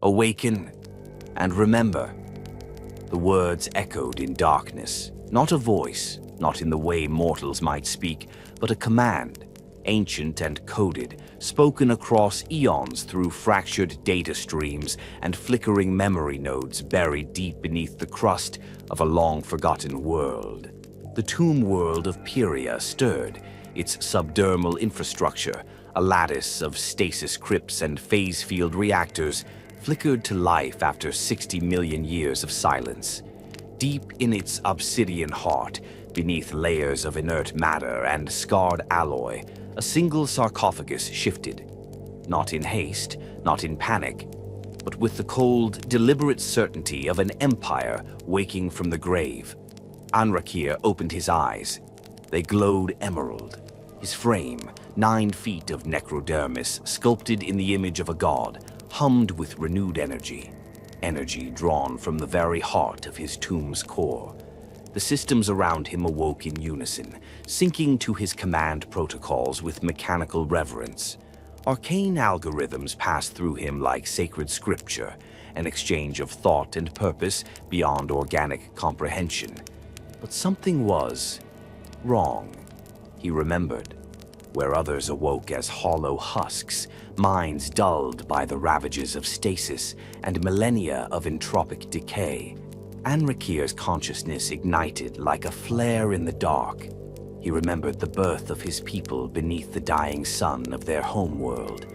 Awaken and remember. The words echoed in darkness, not a voice, not in the way mortals might speak, but a command, ancient and coded, spoken across eons through fractured data streams and flickering memory nodes buried deep beneath the crust of a long-forgotten world. The tomb world of Pyria stirred, its subdermal infrastructure, a lattice of stasis crypts and phase field reactors, flickered to life after 60 million years of silence. Deep in its obsidian heart, beneath layers of inert matter and scarred alloy, a single sarcophagus shifted. Not in haste, not in panic, but with the cold, deliberate certainty of an empire waking from the grave. Anrakyr opened his eyes. They glowed emerald. His frame, 9 feet of necrodermis, sculpted in the image of a god, hummed with renewed energy. Energy drawn from the very heart of his tomb's core. The systems around him awoke in unison, syncing to his command protocols with mechanical reverence. Arcane algorithms passed through him like sacred scripture, an exchange of thought and purpose beyond organic comprehension. But something was wrong. He remembered. Where others awoke as hollow husks, minds dulled by the ravages of stasis and millennia of entropic decay, Anrakyr's consciousness ignited like a flare in the dark. He remembered the birth of his people beneath the dying sun of their homeworld.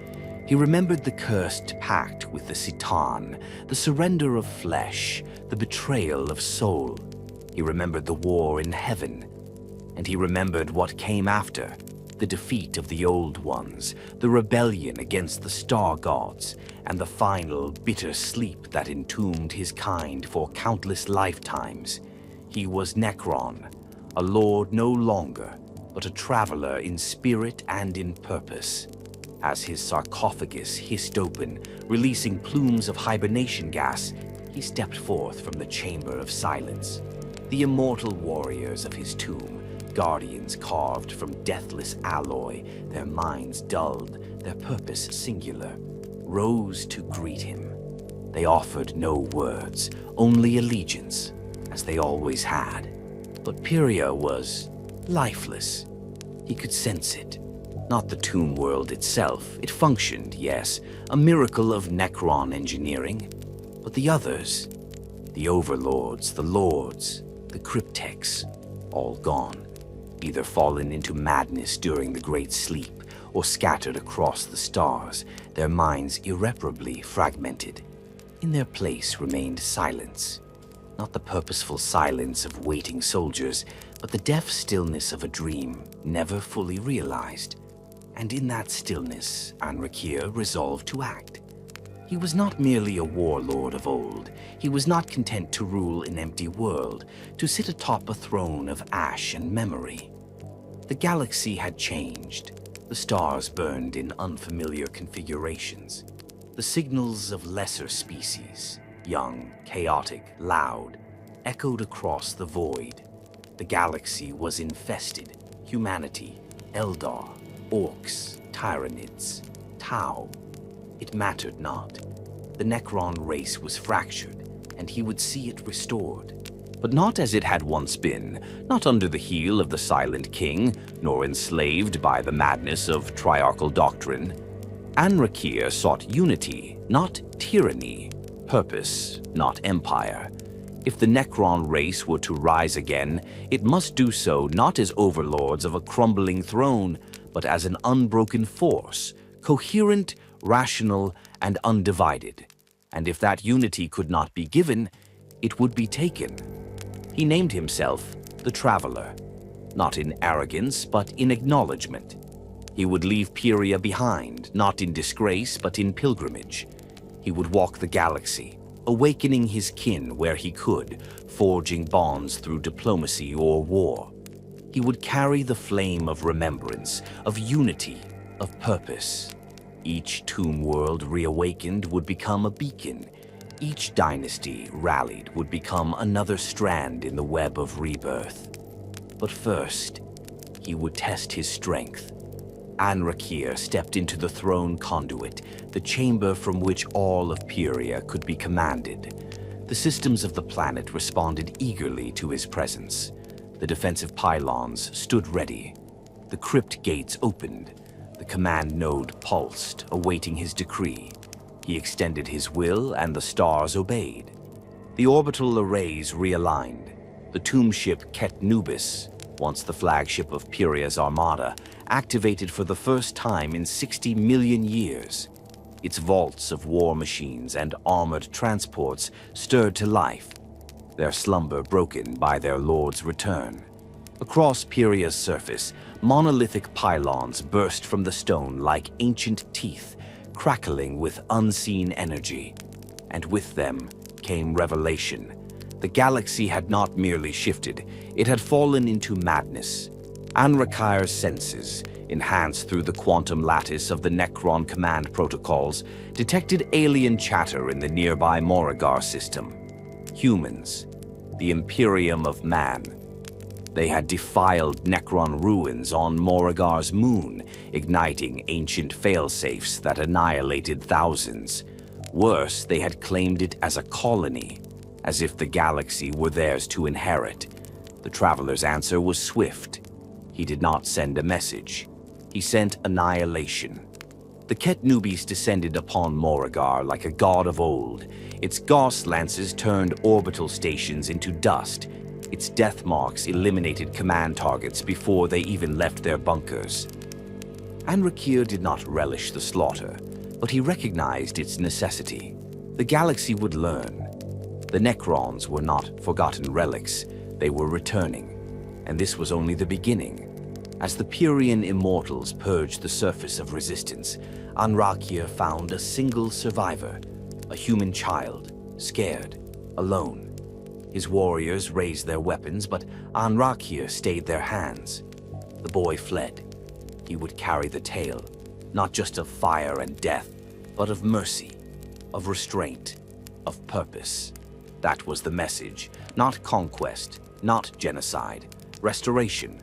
He remembered the cursed pact with the Citan, the surrender of flesh, the betrayal of soul. He remembered the war in heaven. And he remembered what came after, the defeat of the Old Ones, the rebellion against the star gods, and the final bitter sleep that entombed his kind for countless lifetimes. He was Necron, a lord no longer, but a traveler in spirit and in purpose. As his sarcophagus hissed open, releasing plumes of hibernation gas, he stepped forth from the chamber of silence. The immortal warriors of his tomb, guardians carved from deathless alloy, their minds dulled, their purpose singular, rose to greet him. They offered no words, only allegiance, as they always had. But Pyria was lifeless. He could sense it. Not the tomb world itself. It functioned, yes, a miracle of Necron engineering. But the others, the Overlords, the Lords, the Cryptex, all gone. Either fallen into madness during the Great Sleep, or scattered across the stars, their minds irreparably fragmented. In their place remained silence. Not the purposeful silence of waiting soldiers, but the deaf stillness of a dream never fully realized. And in that stillness, Anrakyr resolved to act. He was not merely a warlord of old. He was not content to rule an empty world, to sit atop a throne of ash and memory. The galaxy had changed. The stars burned in unfamiliar configurations. The signals of lesser species, young, chaotic, loud, echoed across the void. The galaxy was infested. Humanity, Eldar, Orcs, Tyranids, Tau. It mattered not. The Necron race was fractured, and he would see it restored. But not as it had once been, not under the heel of the Silent King, nor enslaved by the madness of triarchal doctrine. Anrakyr sought unity, not tyranny, purpose, not empire. If the Necron race were to rise again, it must do so not as overlords of a crumbling throne, but as an unbroken force, coherent, rational, and undivided. And if that unity could not be given, it would be taken. He named himself the Traveller, not in arrogance, but in acknowledgement. He would leave Pyria behind, not in disgrace, but in pilgrimage. He would walk the galaxy, awakening his kin where he could, forging bonds through diplomacy or war. He would carry the flame of remembrance, of unity, of purpose. Each tomb world reawakened would become a beacon. Each dynasty rallied would become another strand in the web of rebirth. But first, he would test his strength. Anrakyr stepped into the throne conduit, the chamber from which all of Pyria could be commanded. The systems of the planet responded eagerly to his presence. The defensive pylons stood ready. The crypt gates opened. The command node pulsed, awaiting his decree. He extended his will, and the stars obeyed. The orbital arrays realigned. The tomb ship Ket Nubis, once the flagship of Pyria's armada, activated for the first time in 60 million years. Its vaults of war machines and armored transports stirred to life, their slumber broken by their lord's return. Across Pyria's surface, monolithic pylons burst from the stone like ancient teeth, crackling with unseen energy. And with them came revelation. The galaxy had not merely shifted, it had fallen into madness. Anrakyr's senses, enhanced through the quantum lattice of the Necron command protocols, detected alien chatter in the nearby Morrigar system. Humans, the Imperium of Man. They had defiled Necron ruins on Morrigar's moon, igniting ancient failsafes that annihilated thousands. Worse, they had claimed it as a colony, as if the galaxy were theirs to inherit. The Traveller's answer was swift. He did not send a message. He sent annihilation. The Ket Nubis descended upon Morrigar like a god of old. Its Gauss lances turned orbital stations into dust. Its death marks eliminated command targets before they even left their bunkers. Anrakyr did not relish the slaughter, but he recognized its necessity. The galaxy would learn. The Necrons were not forgotten relics. They were returning. And this was only the beginning. As the Pyrian immortals purged the surface of resistance, Anrakyr found a single survivor, a human child, scared, alone. His warriors raised their weapons, but Anrakyr stayed their hands. The boy fled. He would carry the tale, not just of fire and death, but of mercy, of restraint, of purpose. That was the message, not conquest, not genocide, restoration.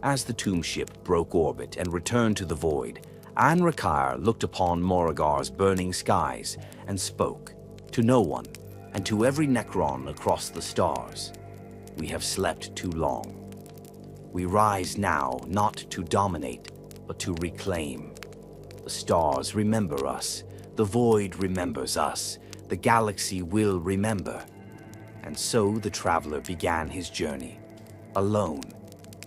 As the tomb ship broke orbit and returned to the void, Anrakyr looked upon Morrigar's burning skies and spoke to no one and to every Necron across the stars. We have slept too long. We rise now not to dominate, but to reclaim. The stars remember us. The void remembers us. The galaxy will remember. And so the Traveller began his journey, alone,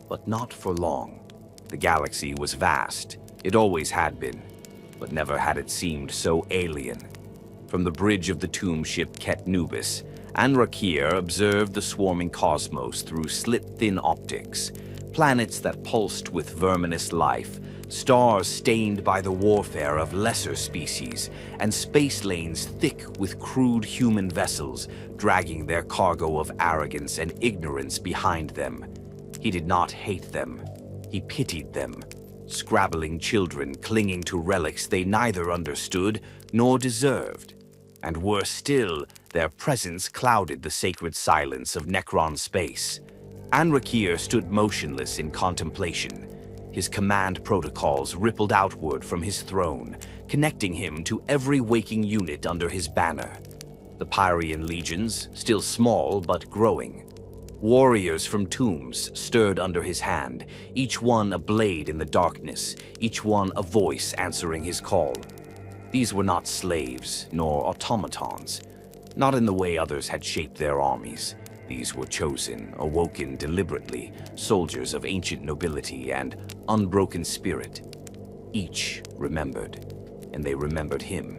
but not for long. The galaxy was vast. It always had been, but never had it seemed so alien. From the bridge of the tomb ship Ket Nubis, Anrakyr observed the swarming cosmos through slit-thin optics, planets that pulsed with verminous life, stars stained by the warfare of lesser species, and space lanes thick with crude human vessels dragging their cargo of arrogance and ignorance behind them. He did not hate them. He pitied them, scrabbling children clinging to relics they neither understood nor deserved. And worse still, their presence clouded the sacred silence of Necron space. Anrakyr stood motionless in contemplation. His command protocols rippled outward from his throne, connecting him to every waking unit under his banner. The Pyrian legions, still small but growing. Warriors from tombs stirred under his hand, each one a blade in the darkness, each one a voice answering his call. These were not slaves, nor automatons, not in the way others had shaped their armies. These were chosen, awoken deliberately, soldiers of ancient nobility and unbroken spirit. Each remembered, and they remembered him.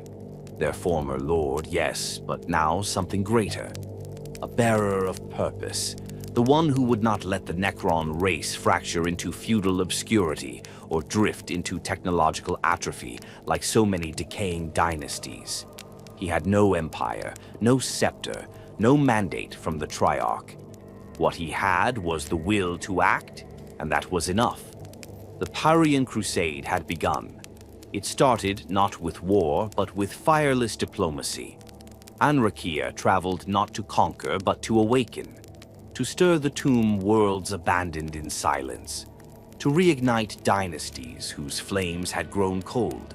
Their former lord, yes, but now something greater. A bearer of purpose, the one who would not let the Necron race fracture into feudal obscurity or drift into technological atrophy like so many decaying dynasties. He had no empire, no scepter, no mandate from the Triarch. What he had was the will to act, and that was enough. The Pyrian Crusade had begun. It started not with war, but with fireless diplomacy. Anrakyr traveled not to conquer, but to awaken. To stir the tomb worlds abandoned in silence. to reignite dynasties whose flames had grown cold.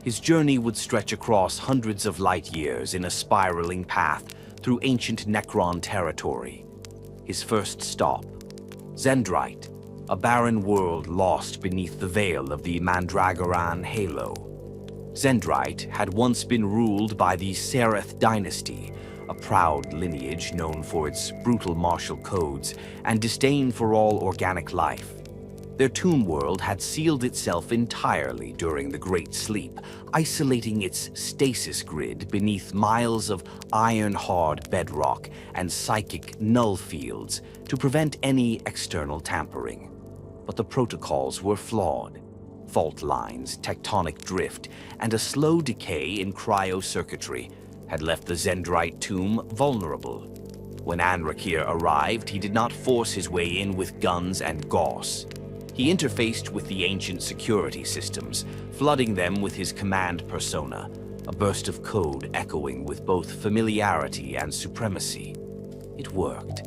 His journey would stretch across hundreds of light years in a spiraling path through ancient Necron territory. His first stop, Zendrite, a barren world lost beneath the veil of the Mandragoran halo. Zendrite had once been ruled by the Sereth dynasty, a proud lineage known for its brutal martial codes and disdain for all organic life. Their tomb world had sealed itself entirely during the Great Sleep, isolating its stasis grid beneath miles of iron-hard bedrock and psychic null fields to prevent any external tampering. But the protocols were flawed. Fault lines, tectonic drift, and a slow decay in cryocircuitry had left the Zendrite tomb vulnerable. When Anrakyr arrived, he did not force his way in with guns and gauze. He interfaced with the ancient security systems, flooding them with his command persona, a burst of code echoing with both familiarity and supremacy. It worked.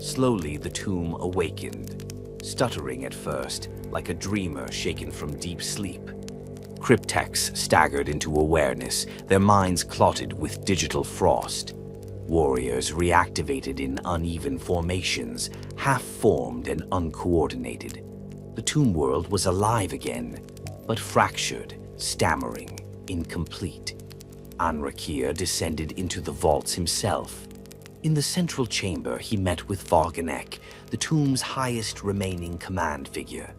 Slowly the tomb awakened, stuttering at first, like a dreamer shaken from deep sleep. Cryptex staggered into awareness, their minds clotted with digital frost. Warriors reactivated in uneven formations, half-formed and uncoordinated. The tomb world was alive again, but fractured, stammering, incomplete. Anrakyr descended into the vaults himself. In the central chamber, he met with Varganek, the tomb's highest remaining command figure,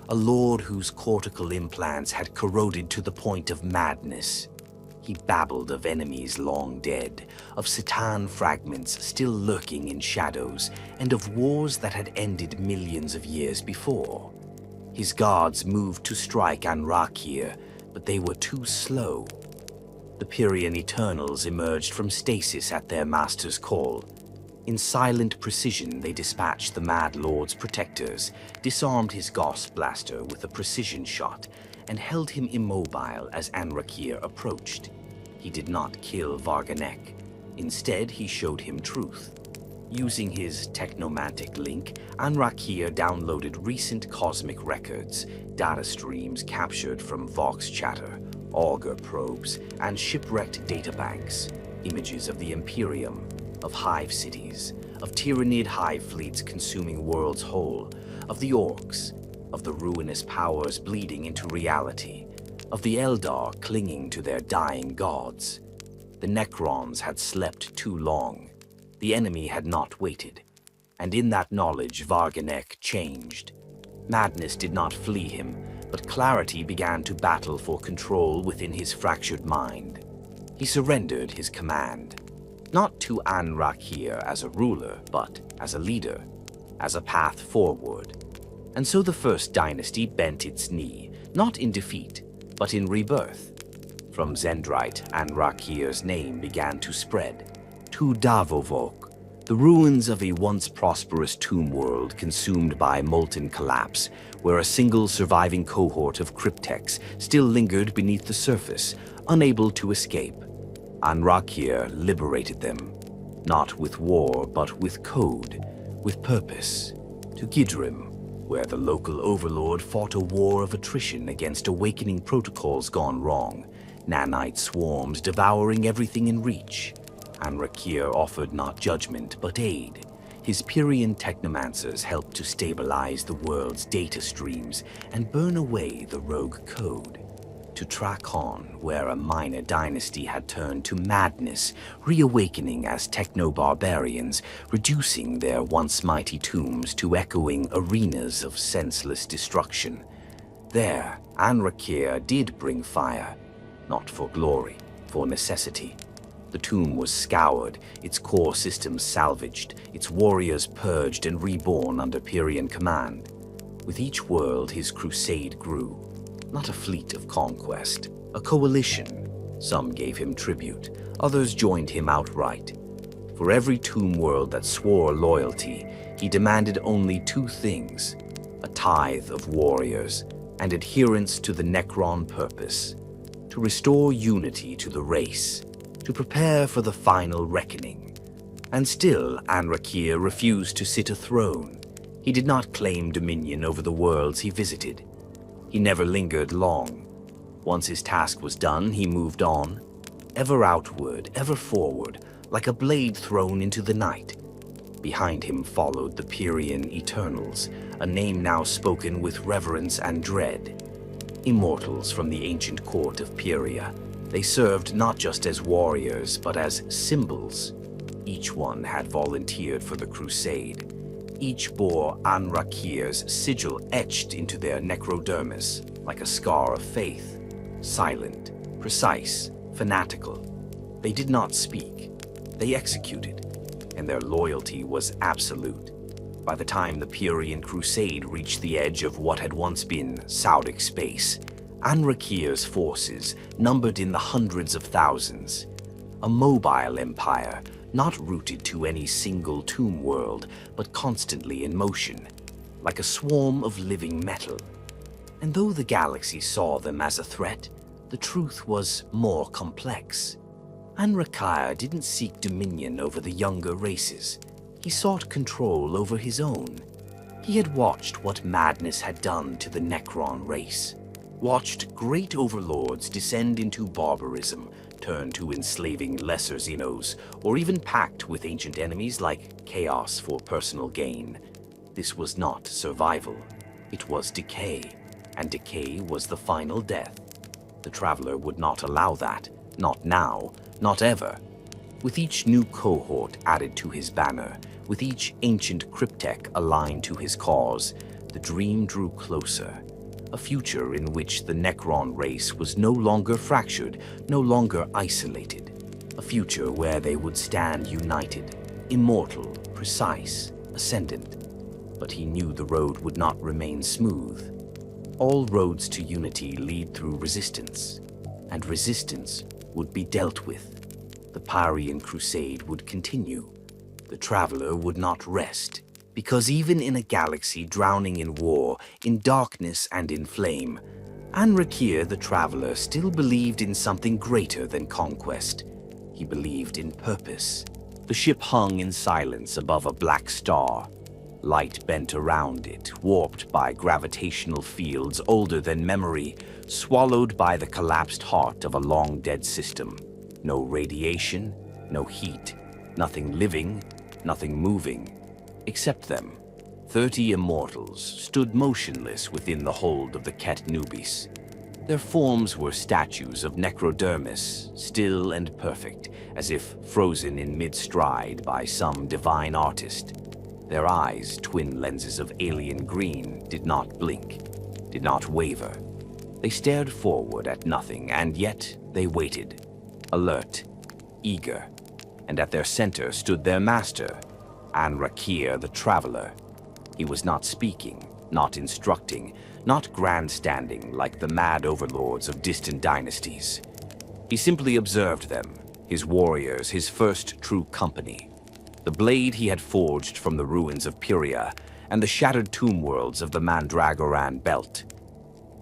a lord whose cortical implants had corroded to the point of madness. He babbled of enemies long dead, of Satan fragments still lurking in shadows, and of wars that had ended millions of years before. His guards moved to strike Anrakyr, but they were too slow. The Pyrian Eternals emerged from stasis at their master's call. In silent precision, they dispatched the Mad Lord's protectors, disarmed his Gauss blaster with a precision shot, and held him immobile as Anrakyr approached. He did not kill Varganek. Instead, he showed him truth. Using his technomantic link, Anrakyr downloaded recent cosmic records, data streams captured from Vox chatter, auger probes, and shipwrecked databanks, images of the Imperium, of hive cities, of Tyranid hive fleets consuming worlds whole, of the Orcs, of the ruinous powers bleeding into reality, of the Eldar clinging to their dying gods. The Necrons had slept too long. The enemy had not waited, and in that knowledge Varganek changed. Madness did not flee him, but clarity began to battle for control within his fractured mind. He surrendered his command, not to Anrakyr as a ruler, but as a leader, as a path forward. And so the First Dynasty bent its knee, not in defeat, but in rebirth. From Zendrite, Anrakyr's name began to spread. To Davovok, the ruins of a once prosperous tomb world consumed by molten collapse, where a single surviving cohort of cryptex still lingered beneath the surface, unable to escape. Anrakyr liberated them, not with war, but with code, with purpose. To Gidrim, where the local overlord fought a war of attrition against awakening protocols gone wrong, nanite swarms devouring everything in reach. Anrakyr offered not judgment, but aid. His Pyrian technomancers helped to stabilize the world's data streams and burn away the rogue code. To Trakon, where a minor dynasty had turned to madness, reawakening as techno-barbarians, reducing their once mighty tombs to echoing arenas of senseless destruction. There, Anrakyr did bring fire, not for glory, for necessity. The tomb was scoured, its core systems salvaged, its warriors purged and reborn under Pyrian command. With each world, his crusade grew. Not a fleet of conquest, a coalition. Some gave him tribute, others joined him outright. For every tomb world that swore loyalty, he demanded only two things: a tithe of warriors and adherence to the Necron purpose, to restore unity to the race, to prepare for the final reckoning. And still, Anrakyr refused to sit a throne. He did not claim dominion over the worlds he visited. He never lingered long. Once his task was done, he moved on, ever outward, ever forward, like a blade thrown into the night. Behind him followed the Pyrian Eternals, a name now spoken with reverence and dread. Immortals from the ancient court of Pyria, they served not just as warriors, but as symbols. Each one had volunteered for the crusade. Each bore Anrakyr's sigil etched into their necrodermis, like a scar of faith. Silent, precise, fanatical. They did not speak. They executed, and their loyalty was absolute. By the time the Pyrian crusade reached the edge of what had once been Saudic space, Anrakyr's forces numbered in the hundreds of thousands. A mobile empire, not rooted to any single tomb world, but constantly in motion, like a swarm of living metal. And though the galaxy saw them as a threat, the truth was more complex. Anrakyr didn't seek dominion over the younger races. He sought control over his own. He had watched what madness had done to the Necron race, watched great overlords descend into barbarism, turn to enslaving lesser Xenos, or even pact with ancient enemies like chaos for personal gain. This was not survival. It was decay, and decay was the final death. The Traveller would not allow that, not now, not ever. With each new cohort added to his banner, with each ancient cryptek aligned to his cause, the dream drew closer. A future in which the Necron race was no longer fractured, no longer isolated. A future where they would stand united, immortal, precise, ascendant. But he knew the road would not remain smooth. All roads to unity lead through resistance, and resistance would be dealt with. The Pyrian crusade would continue. The Traveller would not rest, because even in a galaxy drowning in war, in darkness and in flame, Anrakyr the Traveller still believed in something greater than conquest. He believed in purpose. The ship hung in silence above a black star. Light bent around it, warped by gravitational fields older than memory, swallowed by the collapsed heart of a long-dead system. No radiation, no heat, nothing living, nothing moving. Except them, 30 immortals stood motionless within the hold of the Ket Nubis. Their forms were statues of necrodermis, still and perfect, as if frozen in mid-stride by some divine artist. Their eyes, twin lenses of alien green, did not blink, did not waver. They stared forward at nothing, and yet they waited, alert, eager. And at their center stood their master, Anrakyr the Traveller. He was not speaking, not instructing, not grandstanding like the mad overlords of distant dynasties. He simply observed them, his warriors, his first true company. The blade he had forged from the ruins of Pyria and the shattered tomb worlds of the Mandragoran Belt.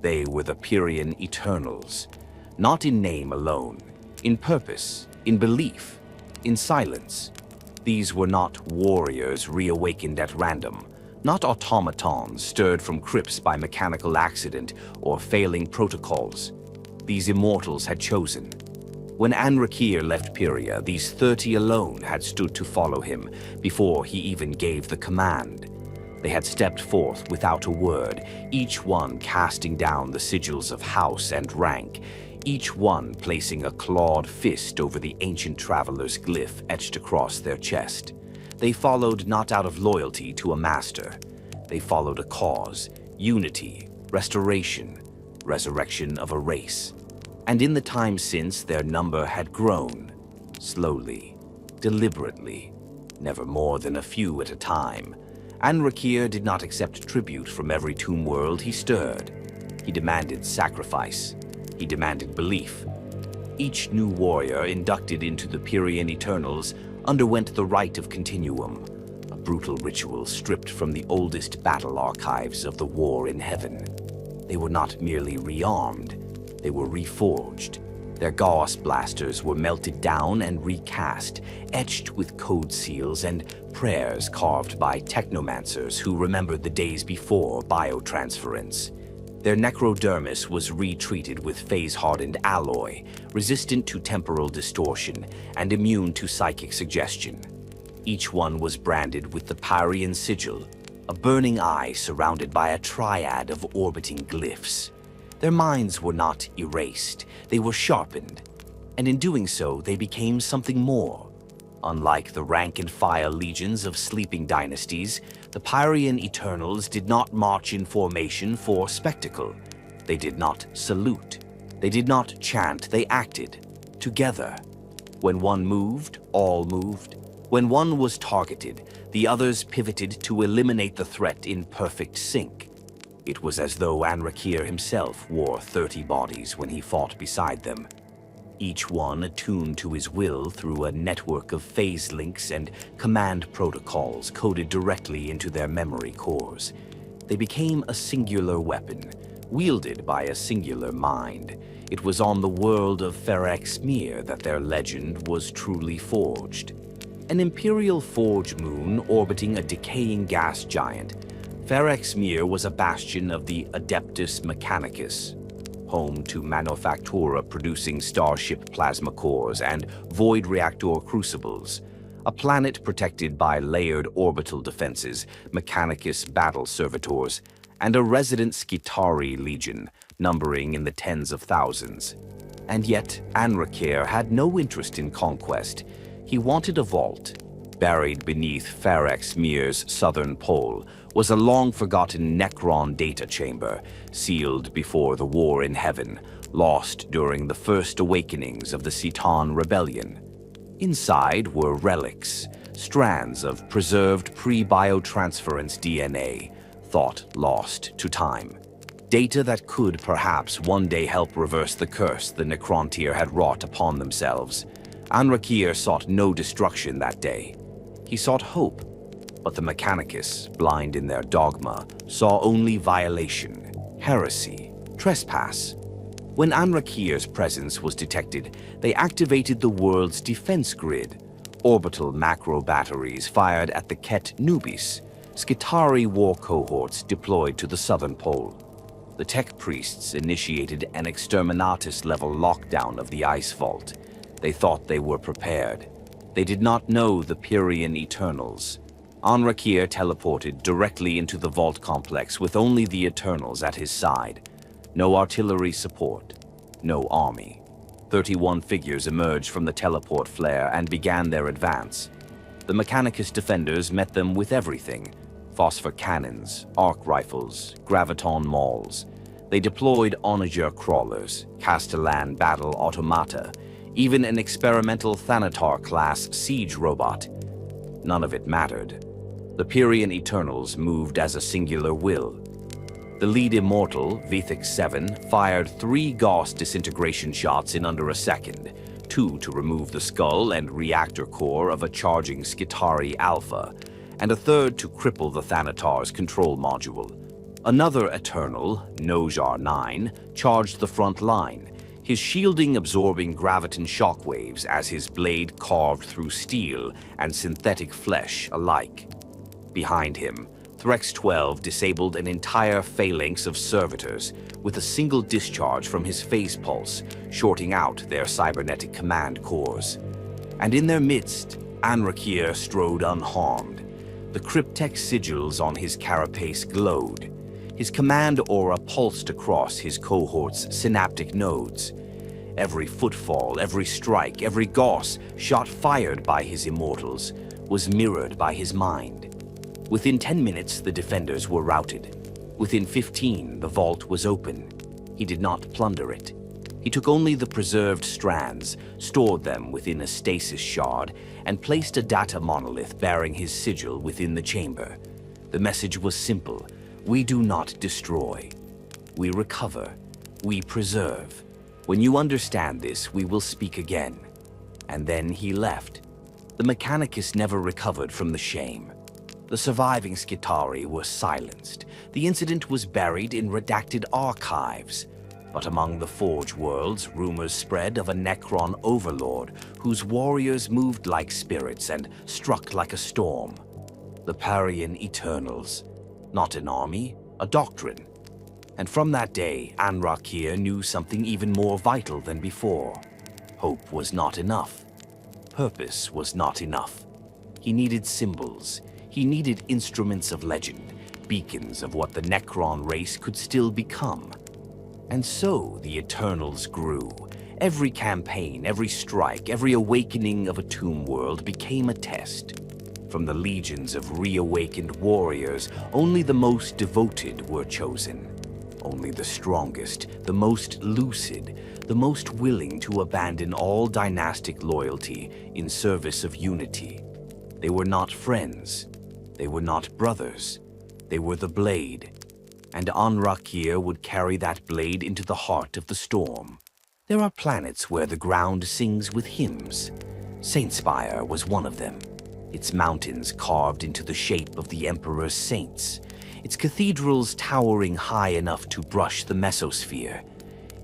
They were the Pyrian Eternals, not in name alone, in purpose, in belief, in silence. These were not warriors reawakened at random, not automatons stirred from crypts by mechanical accident or failing protocols. These immortals had chosen. When Anrakyr left Pyria, these 30 alone had stood to follow him before he even gave the command. They had stepped forth without a word, each one casting down the sigils of house and rank, each one placing a clawed fist over the ancient Traveller's glyph etched across their chest. They followed not out of loyalty to a master. They followed a cause, unity, restoration, resurrection of a race. And in the time since, their number had grown, slowly, deliberately, never more than a few at a time. Anrakyr did not accept tribute from every tomb world he stirred. He demanded sacrifice. He demanded belief. Each new warrior inducted into the Pyrian Eternals underwent the rite of continuum, a brutal ritual stripped from the oldest battle archives of the war in heaven. They were not merely rearmed, they were reforged. Their Gauss blasters were melted down and recast, etched with code seals and prayers carved by technomancers who remembered the days before biotransference. Their necrodermis was retreated with phase-hardened alloy, resistant to temporal distortion and immune to psychic suggestion. Each one was branded with the Pyrian sigil, a burning eye surrounded by a triad of orbiting glyphs. Their minds were not erased, they were sharpened, and in doing so they became something more. Unlike the rank-and-file legions of sleeping dynasties, the Pyrian Eternals did not march in formation for spectacle. They did not salute. They did not chant, they acted. Together. When one moved, all moved. When one was targeted, the others pivoted to eliminate the threat in perfect sync. It was as though Anrakyr himself wore 30 bodies when he fought beside them. Each one attuned to his will through a network of phase links and command protocols coded directly into their memory cores. They became a singular weapon, wielded by a singular mind. It was on the world of Anrakyr that their legend was truly forged. An imperial forge moon orbiting a decaying gas giant, Anrakyr was a bastion of the Adeptus Mechanicus, home to Manufactura producing starship plasma cores and void reactor crucibles, a planet protected by layered orbital defenses, Mechanicus battle servitors, and a resident Skitarii legion, numbering in the tens of thousands. And yet, Anrakyr had no interest in conquest. He wanted a vault. Buried beneath Anrakyr's southern pole was a long-forgotten Necron data chamber, sealed before the War in Heaven, lost during the first awakenings of the Citan Rebellion. Inside were relics, strands of preserved pre-biotransference DNA, thought lost to time. Data that could perhaps one day help reverse the curse the Necrontyr had wrought upon themselves. Anrakyr sought no destruction that day. He sought hope, but the Mechanicus, blind in their dogma, saw only violation, heresy, trespass. When Anrakyr's presence was detected, they activated the world's defense grid. Orbital macro batteries fired at the Ket Nubis, Skitarii war cohorts deployed to the southern pole. The tech priests initiated an exterminatus-level lockdown of the ice vault. They thought they were prepared. They did not know the Pyrian Eternals. Anrakyr teleported directly into the vault complex with only the Eternals at his side. No artillery support, no army. 31 figures emerged from the teleport flare and began their advance. The Mechanicus defenders met them with everything: phosphor cannons, arc rifles, graviton mauls. They deployed onager crawlers, Castellan battle automata, even an experimental Thanatar-class siege robot. None of it mattered. The Pyrian Eternals moved as a singular will. The lead immortal, Vethix 7, fired 3 Gauss disintegration shots in under a second, 2 to remove the skull and reactor core of a charging Skitarii Alpha, and a third to cripple the Thanatar's control module. Another Eternal, Nojar 9, charged the front line, his shielding absorbing graviton shockwaves as his blade carved through steel and synthetic flesh alike. Behind him, Threx 12 disabled an entire phalanx of servitors with a single discharge from his phase pulse, shorting out their cybernetic command cores. And in their midst, Anrakyr strode unharmed. The cryptech sigils on his carapace glowed. His command aura pulsed across his cohort's synaptic nodes. Every footfall, every strike, every Gauss shot fired by his immortals was mirrored by his mind. Within 10 minutes, the defenders were routed. Within 15, the vault was open. He did not plunder it. He took only the preserved strands, stored them within a stasis shard, and placed a data monolith bearing his sigil within the chamber. The message was simple: we do not destroy. We recover. We preserve. When you understand this, we will speak again. And then he left. The Mechanicus never recovered from the shame. The surviving Skitarii were silenced. The incident was buried in redacted archives. But among the Forge worlds, rumors spread of a Necron Overlord whose warriors moved like spirits and struck like a storm. The Parian Eternals. Not an army, a doctrine. And from that day, Anrakyr knew something even more vital than before. Hope was not enough. Purpose was not enough. He needed symbols. He needed instruments of legend, beacons of what the Necron race could still become. And so the Eternals grew. Every campaign, every strike, every awakening of a tomb world became a test. From the legions of reawakened warriors, only the most devoted were chosen. Only the strongest, the most lucid, the most willing to abandon all dynastic loyalty in service of unity. They were not friends. They were not brothers. They were the blade. And Anrakyr would carry that blade into the heart of the storm. There are planets where the ground sings with hymns. Saintspire was one of them, its mountains carved into the shape of the Emperor's saints, its cathedrals towering high enough to brush the mesosphere,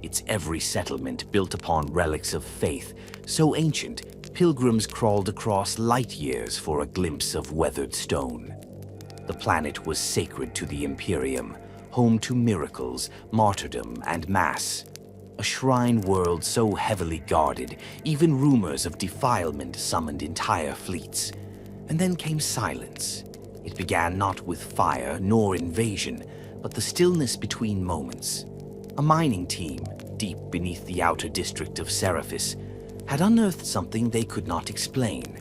its every settlement built upon relics of faith, so ancient pilgrims crawled across light years for a glimpse of weathered stone. The planet was sacred to the Imperium, home to miracles, martyrdom, and mass. A shrine world so heavily guarded, even rumors of defilement summoned entire fleets. And then came silence. It began not with fire nor invasion, but the stillness between moments. A mining team, deep beneath the outer district of Seraphis, had unearthed something they could not explain.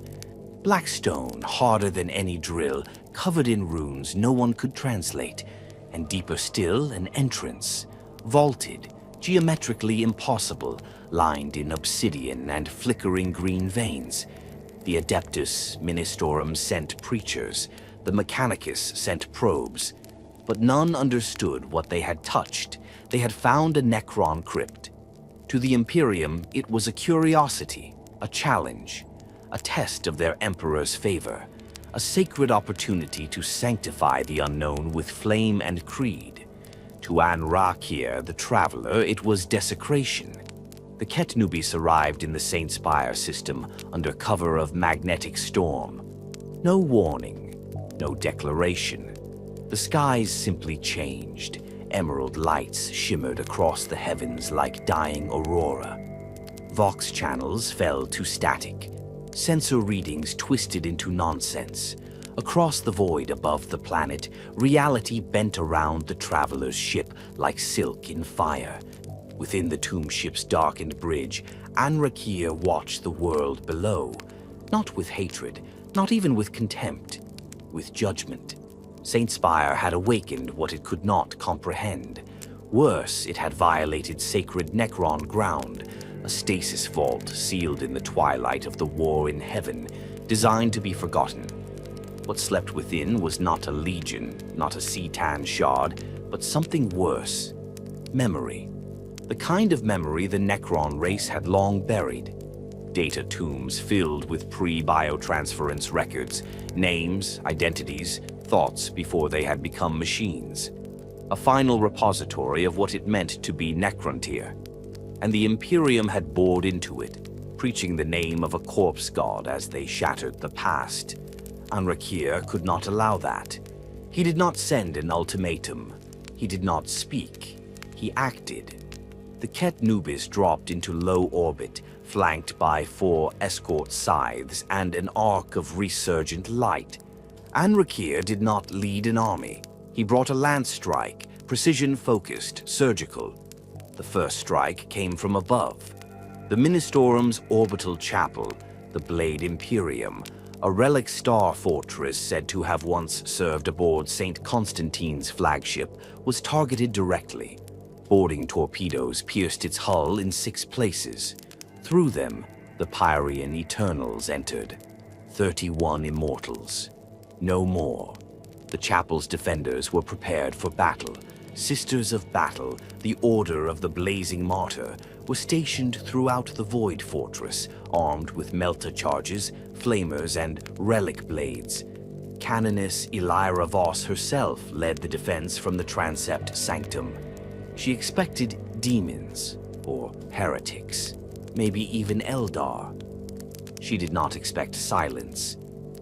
Black stone, harder than any drill, covered in runes no one could translate, and deeper still, an entrance, vaulted, geometrically impossible, lined in obsidian and flickering green veins. The Adeptus Ministorum sent preachers, the Mechanicus sent probes, but none understood what they had touched. They had found a Necron crypt. To the Imperium, it was a curiosity, a challenge, a test of their Emperor's favor, a sacred opportunity to sanctify the unknown with flame and creed. To Anrakyr the Traveller, it was desecration. The Ketnubis arrived in the Saintspire system under cover of magnetic storm. No warning, no declaration. The skies simply changed. Emerald lights shimmered across the heavens like dying aurora. Vox channels fell to static. Sensor readings twisted into nonsense. Across the void above the planet, reality bent around the traveler's ship like silk in fire. Within the tomb ship's darkened bridge, Anrakyr watched the world below, not with hatred, not even with contempt, with judgment. Saintspire had awakened what it could not comprehend. Worse, it had violated sacred Necron ground, a stasis vault sealed in the twilight of the war in heaven, designed to be forgotten. What slept within was not a legion, not a Cetan shard, but something worse. Memory. The kind of memory the Necron race had long buried. Data tombs filled with pre-biotransference records, names, identities, thoughts before they had become machines. A final repository of what it meant to be Necrontyr. And the Imperium had bored into it, preaching the name of a corpse god as they shattered the past. Anrakyr could not allow that. He did not send an ultimatum. He did not speak. He acted. The Ketnubis dropped into low orbit, flanked by 4 escort scythes and an arc of resurgent light. Anrakyr did not lead an army. He brought a lance strike, precision-focused, surgical. The first strike came from above. The Ministorum's orbital chapel, the Blade Imperium, a relic star fortress said to have once served aboard St. Constantine's flagship, was targeted directly. Boarding torpedoes pierced its hull in 6 places. Through them, the Parian Eternals entered. 31 immortals. No more. The chapel's defenders were prepared for battle. Sisters of Battle, the Order of the Blazing Martyr, were stationed throughout the Void Fortress, armed with melta charges, flamers, and relic blades. Canoness Elira Voss herself led the defense from the transept sanctum. She expected demons, or heretics, maybe even Eldar. She did not expect silence.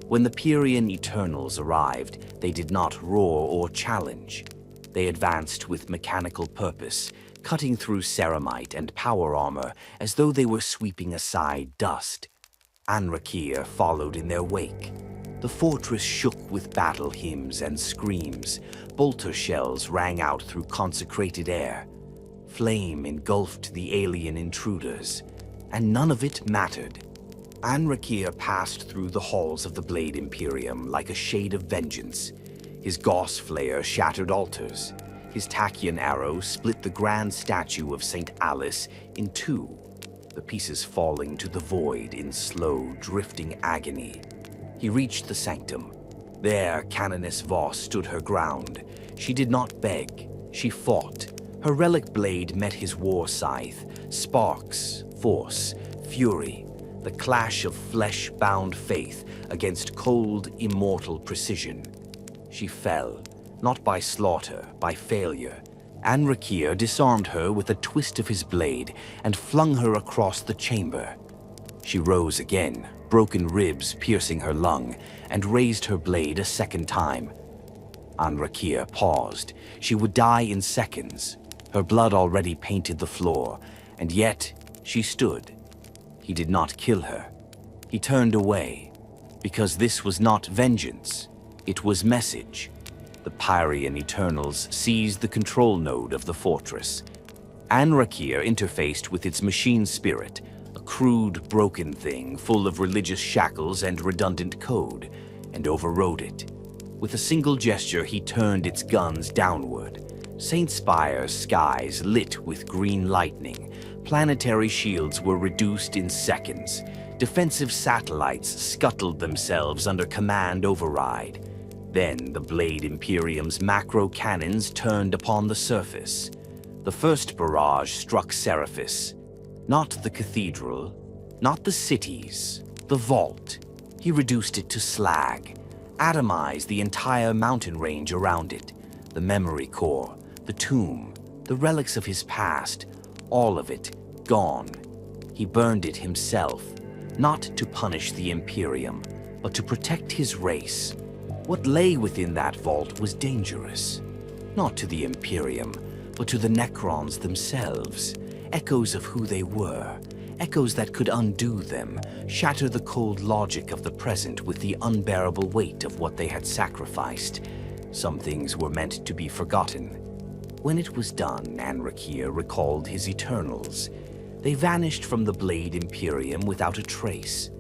When the Pyrian Eternals arrived, they did not roar or challenge. They advanced with mechanical purpose, cutting through ceramite and power armor as though they were sweeping aside dust. Anrakyr followed in their wake. The fortress shook with battle hymns and screams. Bolter shells rang out through consecrated air. Flame engulfed the alien intruders, and none of it mattered. Anrakyr passed through the halls of the Blade Imperium like a shade of vengeance. His Gauss flare shattered altars. His Tachyon arrow split the grand statue of St. Alice in two, the pieces falling to the void in slow, drifting agony. He reached the sanctum. There, Canoness Voss stood her ground. She did not beg. She fought. Her relic blade met his war scythe. Sparks, force, fury. The clash of flesh-bound faith against cold, immortal precision. She fell, not by slaughter, by failure. Anrakyr disarmed her with a twist of his blade and flung her across the chamber. She rose again, broken ribs piercing her lung, and raised her blade a second time. Anrakyr paused. She would die in seconds. Her blood already painted the floor, and yet she stood. He did not kill her. He turned away, because this was not vengeance. It was message. The Pyrian Eternals seized the control node of the fortress. Anrakyr interfaced with its machine spirit, a crude, broken thing full of religious shackles and redundant code, and overrode it. With a single gesture, he turned its guns downward. St. Spire's skies lit with green lightning. Planetary shields were reduced in seconds. Defensive satellites scuttled themselves under command override. Then the Blade Imperium's macro cannons turned upon the surface. The first barrage struck Seraphis. Not the cathedral, not the cities, the vault. He reduced it to slag, atomized the entire mountain range around it. The memory core, the tomb, the relics of his past, all of it gone. He burned it himself, not to punish the Imperium, but to protect his race. What lay within that vault was dangerous, not to the Imperium, but to the Necrons themselves, echoes of who they were, echoes that could undo them, shatter the cold logic of the present with the unbearable weight of what they had sacrificed. Some things were meant to be forgotten. When it was done, Anrakyr recalled his Eternals. They vanished from the Blade Imperium without a trace.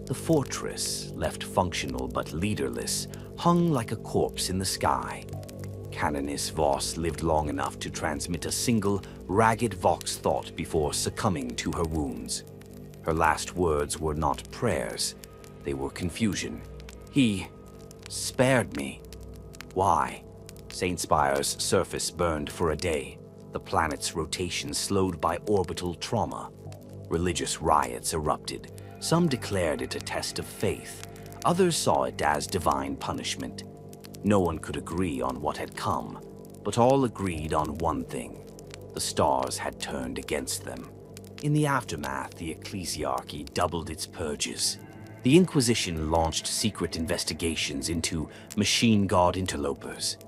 The fortress, left functional but leaderless, hung like a corpse in the sky. Canoness Voss lived long enough to transmit a single, ragged Vox thought before succumbing to her wounds. Her last words were not prayers. They were confusion. He spared me. Why? St. Spire's surface burned for a day. The planet's rotation slowed by orbital trauma. Religious riots erupted. Some declared it a test of faith. Others saw it as divine punishment. No one could agree on what had come, but all agreed on one thing. The stars had turned against them. In the aftermath, the ecclesiarchy doubled its purges. The Inquisition launched secret investigations into machine god interlopers.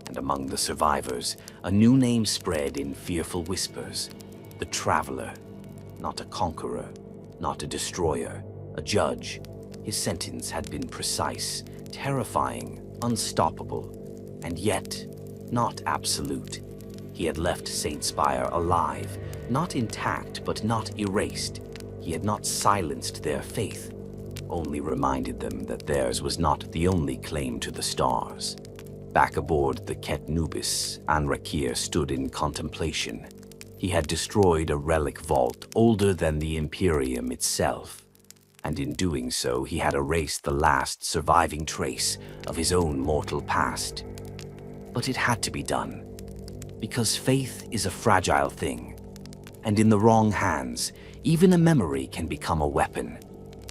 And among the survivors, a new name spread in fearful whispers. The Traveller. Not a conqueror, not a destroyer, a judge. His sentence had been precise, terrifying, unstoppable, and yet not absolute. He had left St. Spire alive, not intact but not erased. He had not silenced their faith, only reminded them that theirs was not the only claim to the stars. Back aboard the Ket Nubis, Anrakyr stood in contemplation. He had destroyed a relic vault older than the Imperium itself, and in doing so he had erased the last surviving trace of his own mortal past. But it had to be done, because faith is a fragile thing, and in the wrong hands, even a memory can become a weapon.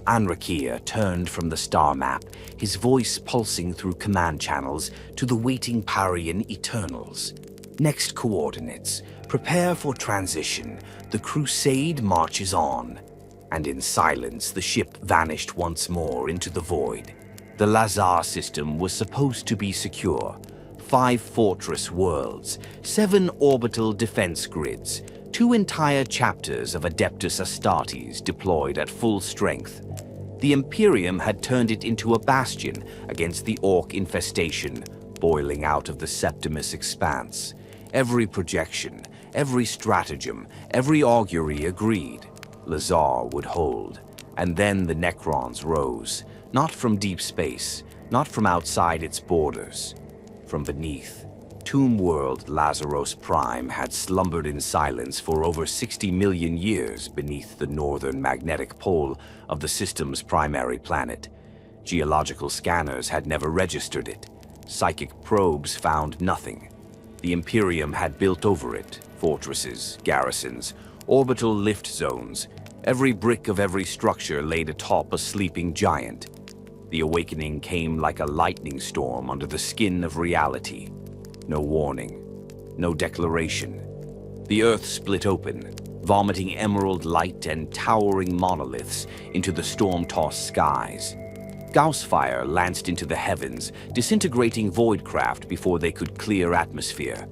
Anrakyr turned from the star map, his voice pulsing through command channels, to the waiting Pyrian Eternals. Next coordinates. Prepare for transition. The crusade marches on. And in silence, the ship vanished once more into the void. The Lazar system was supposed to be secure. 5 fortress worlds, 7 orbital defense grids, 2 entire chapters of Adeptus Astartes deployed at full strength. The Imperium had turned it into a bastion against the Orc infestation, boiling out of the Septimus expanse. Every projection, every stratagem, every augury agreed. Lazar would hold. And then the Necrons rose, not from deep space, not from outside its borders. From beneath, Tomb World Lazaros Prime had slumbered in silence for over 60 million years beneath the northern magnetic pole of the system's primary planet. Geological scanners had never registered it. Psychic probes found nothing. The Imperium had built over it, fortresses, garrisons, orbital lift zones. Every brick of every structure laid atop a sleeping giant. The awakening came like a lightning storm under the skin of reality. No warning, no declaration. The earth split open, vomiting emerald light and towering monoliths into the storm-tossed skies. Gauss fire lanced into the heavens, disintegrating voidcraft before they could clear atmosphere.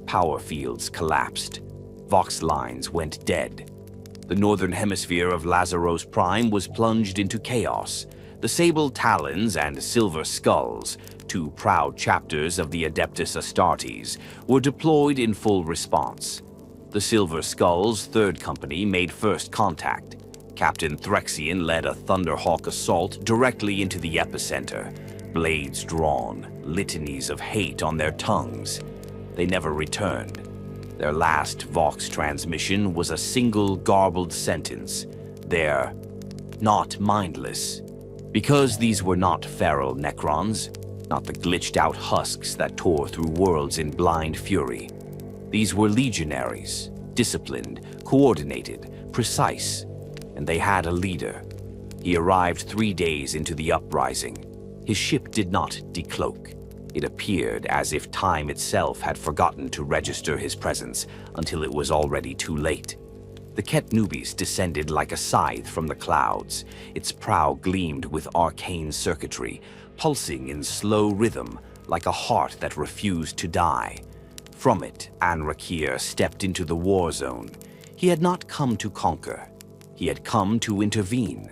Power fields collapsed. Vox lines went dead. The northern hemisphere of Lazaros Prime was plunged into chaos. The sable talons and silver skulls, 2 proud chapters of the Adeptus Astartes, were deployed in full response. The Silver Skull's 3rd Company made first contact. Captain Threxian led a Thunderhawk assault directly into the epicenter, blades drawn, litanies of hate on their tongues. They never returned. Their last Vox transmission was a single garbled sentence. They're not mindless. Because these were not feral Necrons, not the glitched-out husks that tore through worlds in blind fury. These were legionaries, disciplined, coordinated, precise, and they had a leader. He arrived 3 days into the uprising. His ship did not decloak. It appeared as if time itself had forgotten to register his presence until it was already too late. The Ket Nubis descended like a scythe from the clouds. Its prow gleamed with arcane circuitry, pulsing in slow rhythm like a heart that refused to die. From it, Anrakyr stepped into the war zone. He had not come to conquer. He had come to intervene.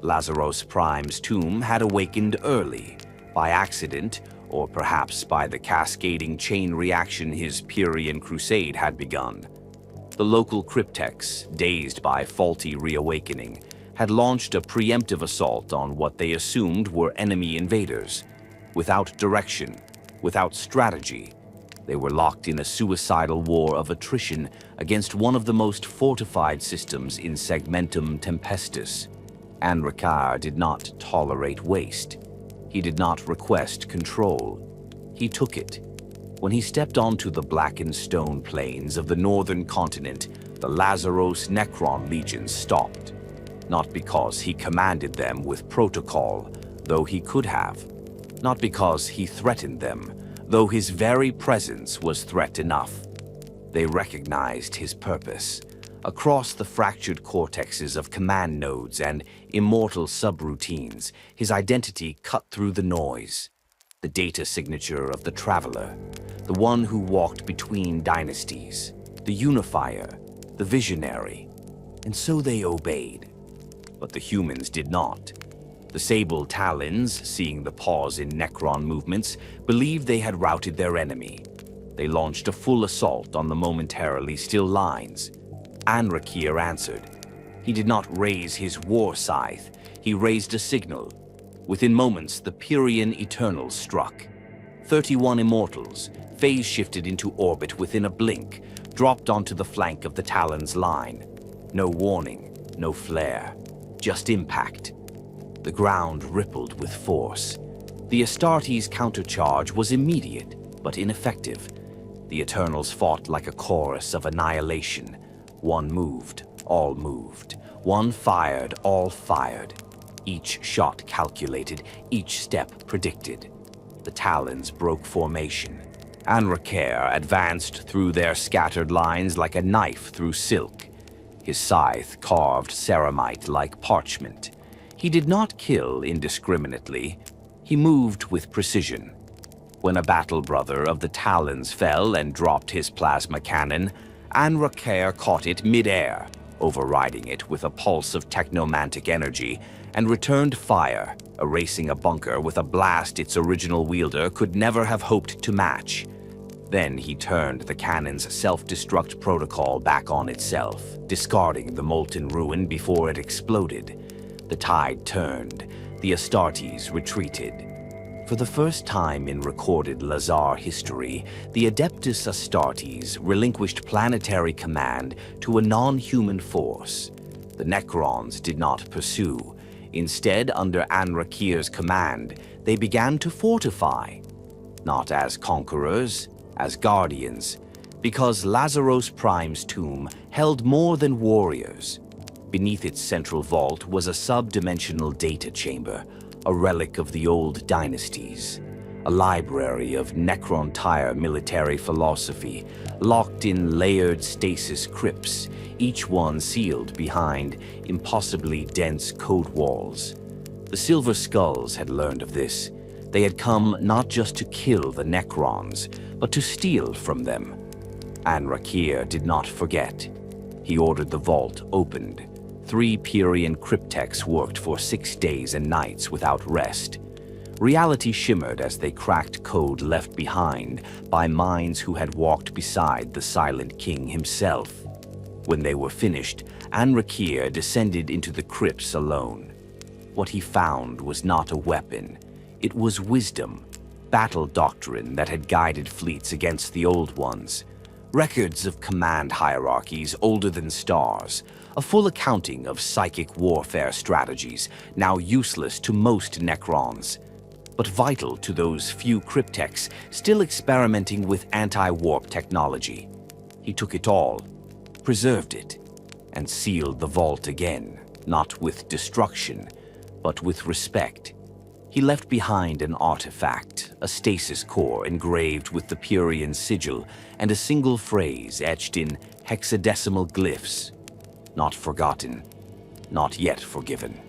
Lazaros Prime's tomb had awakened early, by accident, or perhaps by the cascading chain reaction his Pyrrhian crusade had begun. The local cryptex, dazed by faulty reawakening, had launched a preemptive assault on what they assumed were enemy invaders. Without direction, without strategy, they were locked in a suicidal war of attrition against one of the most fortified systems in Segmentum Tempestus. Anrakyr did not tolerate waste. He did not request control. He took it. When he stepped onto the blackened stone plains of the northern continent, the Lazaros Necron legions stopped. Not because he commanded them with protocol, though he could have. Not because he threatened them, though his very presence was threat enough. They recognized his purpose. Across the fractured cortexes of command nodes and immortal subroutines, his identity cut through the noise. The data signature of the Traveller, the one who walked between dynasties, the unifier, the visionary. And so they obeyed. But the humans did not. The sable talons, seeing the pause in Necron movements, believed they had routed their enemy. They launched a full assault on the momentarily still lines. Anrakyr answered. He did not raise his war scythe. He raised a signal. Within moments, the Pyrrhian Eternals struck. 31 Immortals, phase-shifted into orbit within a blink, dropped onto the flank of the Talon's line. No warning, no flare, just impact. The ground rippled with force. The Astartes' countercharge was immediate, but ineffective. The Eternals fought like a chorus of annihilation. One moved, all moved. One fired, all fired. Each shot calculated, each step predicted. The Talons broke formation. Anrakyr advanced through their scattered lines like a knife through silk. His scythe carved ceramite like parchment. He did not kill indiscriminately. He moved with precision. When a battle brother of the Talons fell and dropped his plasma cannon, Anrakyr caught it mid-air, overriding it with a pulse of technomantic energy, and returned fire, erasing a bunker with a blast its original wielder could never have hoped to match. Then he turned the cannon's self-destruct protocol back on itself, discarding the molten ruin before it exploded. The tide turned. The Astartes retreated. For the first time in recorded Lazar history, the Adeptus Astartes relinquished planetary command to a non-human force. The Necrons did not pursue. Instead, under Anrakyr's command, they began to fortify. Not as conquerors, as guardians, because Lazaros Prime's tomb held more than warriors. Beneath its central vault was a sub-dimensional data chamber, a relic of the old dynasties, a library of Necron military philosophy, locked in layered stasis crypts, each one sealed behind impossibly dense code walls. The Silver Skulls had learned of this. They had come not just to kill the Necrons, but to steal from them. Anrakyr did not forget. He ordered the vault opened. 3 Pyrian cryptechs worked for 6 days and nights without rest. Reality shimmered as they cracked code left behind by minds who had walked beside the Silent King himself. When they were finished, Anrakyr descended into the crypts alone. What he found was not a weapon. It was wisdom, battle doctrine that had guided fleets against the old ones. Records of command hierarchies older than stars, a full accounting of psychic warfare strategies now useless to most Necrons, but vital to those few cryptechs still experimenting with anti-warp technology. He took it all, preserved it, and sealed the vault again, not with destruction, but with respect. He left behind an artifact, a stasis core engraved with the Pyrian sigil and a single phrase etched in hexadecimal glyphs. Not forgotten, not yet forgiven.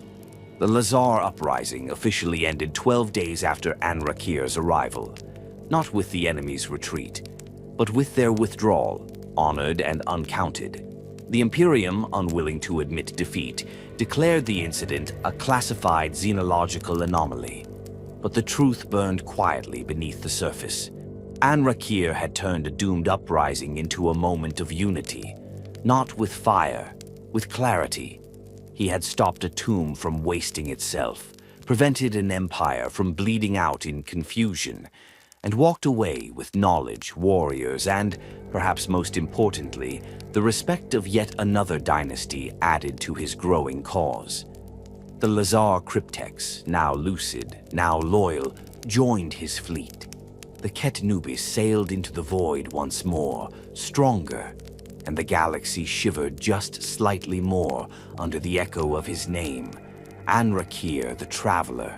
The Lazar uprising officially ended 12 days after Anrakyr's arrival, not with the enemy's retreat, but with their withdrawal, honored and uncounted. The Imperium, unwilling to admit defeat, declared the incident a classified xenological anomaly. But the truth burned quietly beneath the surface. Anrakyr had turned a doomed uprising into a moment of unity, not with fire, with clarity. He had stopped a tomb from wasting itself, prevented an empire from bleeding out in confusion, and walked away with knowledge, warriors, and, perhaps most importantly, the respect of yet another dynasty added to his growing cause. The Lazar cryptechs, now lucid, now loyal, joined his fleet. The Ket Nubis sailed into the void once more, stronger, and the galaxy shivered just slightly more under the echo of his name. Anrakyr the Traveller,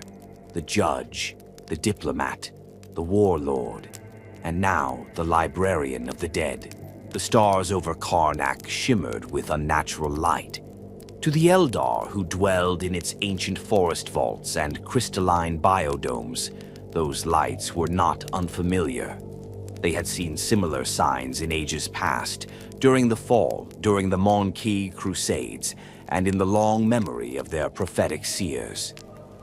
the Judge, the Diplomat, the Warlord, and now the Librarian of the Dead. The stars over Karnak shimmered with unnatural light. To the Eldar who dwelled in its ancient forest vaults and crystalline biodomes, those lights were not unfamiliar. They had seen similar signs in ages past, during the Fall, during the Mon-Ki Crusades, and in the long memory of their prophetic seers.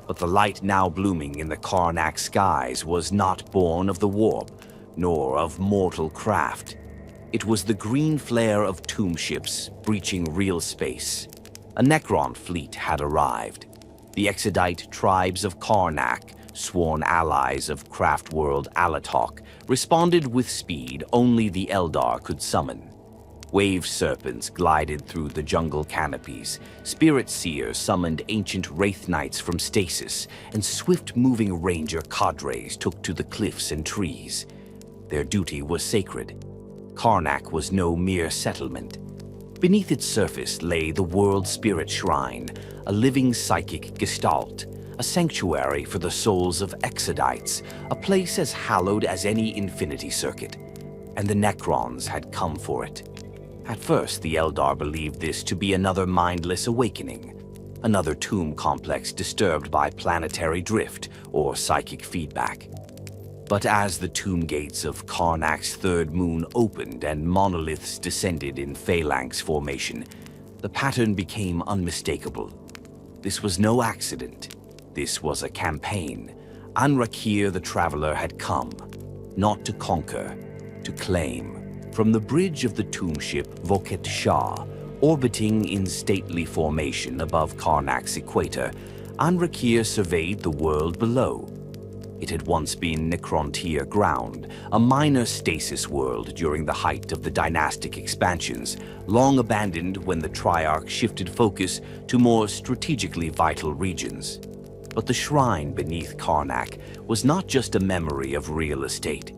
But the light now blooming in the Karnak skies was not born of the warp, nor of mortal craft. It was the green flare of tomb ships breaching real space. A Necron fleet had arrived. The Exodite tribes of Karnak, sworn allies of craft-world Alatok, responded with speed only the Eldar could summon. Wave serpents glided through the jungle canopies, spirit seers summoned ancient wraith knights from stasis, and swift-moving ranger cadres took to the cliffs and trees. Their duty was sacred. Karnak was no mere settlement. Beneath its surface lay the World Spirit Shrine, a living psychic gestalt, a sanctuary for the souls of exodites, a place as hallowed as any infinity circuit. And the Necrons had come for it. At first, the Eldar believed this to be another mindless awakening, another tomb complex disturbed by planetary drift or psychic feedback. But as the tomb gates of Karnak's third moon opened and monoliths descended in phalanx formation, the pattern became unmistakable. This was no accident. This was a campaign. Anrakyr the Traveller had come, not to conquer, to claim. From the bridge of the tomb ship Voket Shah, orbiting in stately formation above Karnak's equator, Anrakyr surveyed the world below. It had once been Necrontyr ground, a minor stasis world during the height of the dynastic expansions, long abandoned when the Triarch shifted focus to more strategically vital regions. But the shrine beneath Karnak was not just a memory of real estate.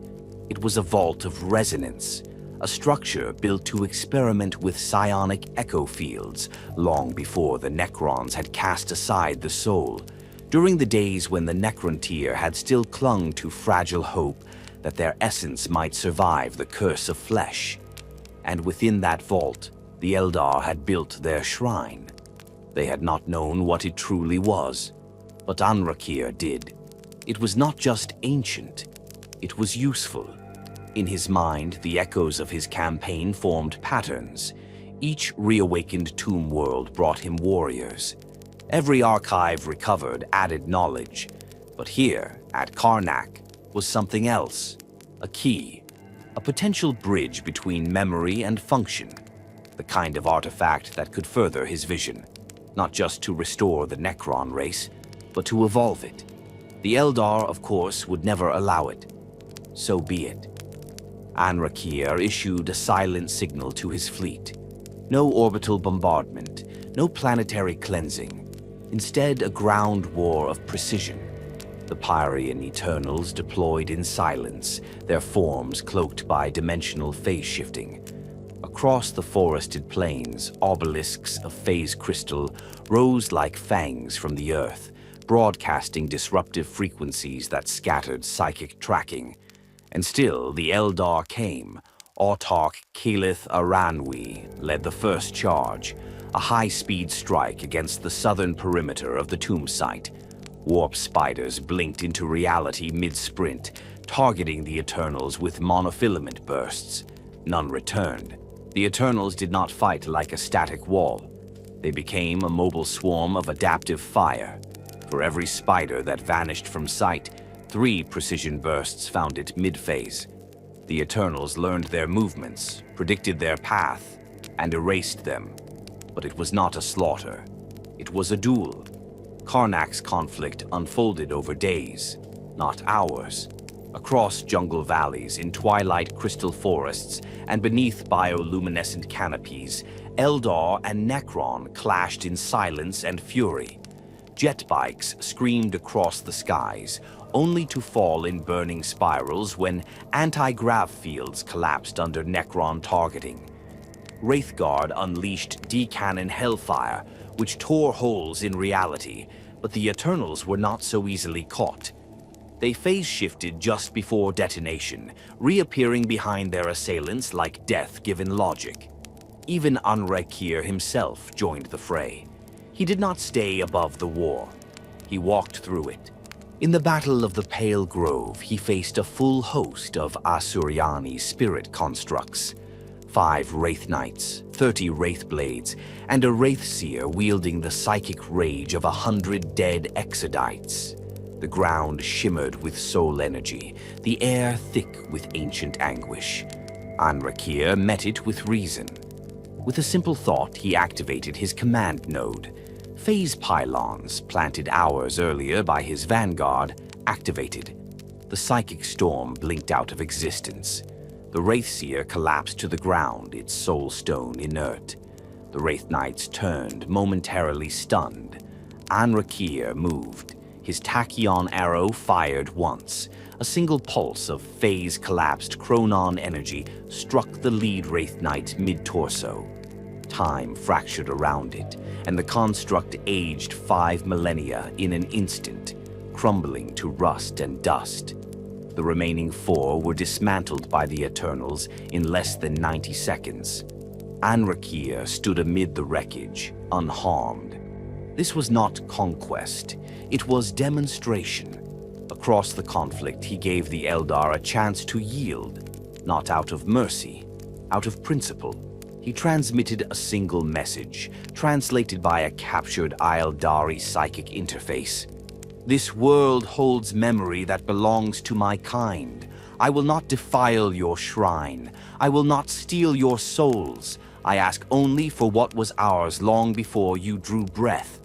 It was a vault of resonance, a structure built to experiment with psionic echo fields long before the Necrons had cast aside the soul, during the days when the Necrontyr had still clung to fragile hope that their essence might survive the curse of flesh. And within that vault, the Eldar had built their shrine. They had not known what it truly was, but Anrakyr did. It was not just ancient, it was useful. In his mind, the echoes of his campaign formed patterns. Each reawakened tomb world brought him warriors. Every archive recovered added knowledge. But here, at Karnak, was something else. A key. A potential bridge between memory and function. The kind of artifact that could further his vision. Not just to restore the Necron race, but to evolve it. The Eldar, of course, would never allow it. So be it. Anrakyr issued a silent signal to his fleet. No orbital bombardment, no planetary cleansing. Instead, a ground war of precision. The Pyrian Eternals deployed in silence, their forms cloaked by dimensional phase shifting. Across the forested plains, obelisks of phase crystal rose like fangs from the earth, broadcasting disruptive frequencies that scattered psychic tracking. And still, the Eldar came. Autarch Kelith Aranwi led the first charge, a high-speed strike against the southern perimeter of the tomb site. Warp spiders blinked into reality mid-sprint, targeting the Eternals with monofilament bursts. None returned. The Eternals did not fight like a static wall. They became a mobile swarm of adaptive fire. For every spider that vanished from sight, 3 precision bursts found it mid-phase. The Eternals learned their movements, predicted their path, and erased them. But it was not a slaughter. It was a duel. Karnak's conflict unfolded over days, not hours. Across jungle valleys, in twilight crystal forests, and beneath bioluminescent canopies, Eldar and Necron clashed in silence and fury. Jet bikes screamed across the skies, only to fall in burning spirals when anti-grav fields collapsed under Necron targeting. Wraithguard unleashed D-cannon hellfire, which tore holes in reality, but the Eternals were not so easily caught. They phase-shifted just before detonation, reappearing behind their assailants like death given logic. Even Anrakyr himself joined the fray. He did not stay above the war. He walked through it. In the Battle of the Pale Grove, he faced a full host of Asuryani spirit constructs. 5 Wraith Knights, 30 Wraith Blades, and a Wraith Seer wielding the psychic rage of 100 dead exodites. The ground shimmered with soul energy, the air thick with ancient anguish. Anrakyr met it with reason. With a simple thought, he activated his command node. Phase pylons, planted hours earlier by his vanguard, activated. The psychic storm blinked out of existence. The Wraithseer collapsed to the ground, its soul stone inert. The Wraith Knights turned, momentarily stunned. Anrakyr moved. His tachyon arrow fired once. A single pulse of phase-collapsed chronon energy struck the lead Wraith Knight mid-torso. Time fractured around it, and the construct aged 5 millennia in an instant, crumbling to rust and dust. The remaining 4 were dismantled by the Eternals in less than 90 seconds. Anrakyr stood amid the wreckage, unharmed. This was not conquest, it was demonstration. Across the conflict, he gave the Eldar a chance to yield, not out of mercy, out of principle. He transmitted a single message, translated by a captured Eldari psychic interface. This world holds memory that belongs to my kind. I will not defile your shrine. I will not steal your souls. I ask only for what was ours long before you drew breath.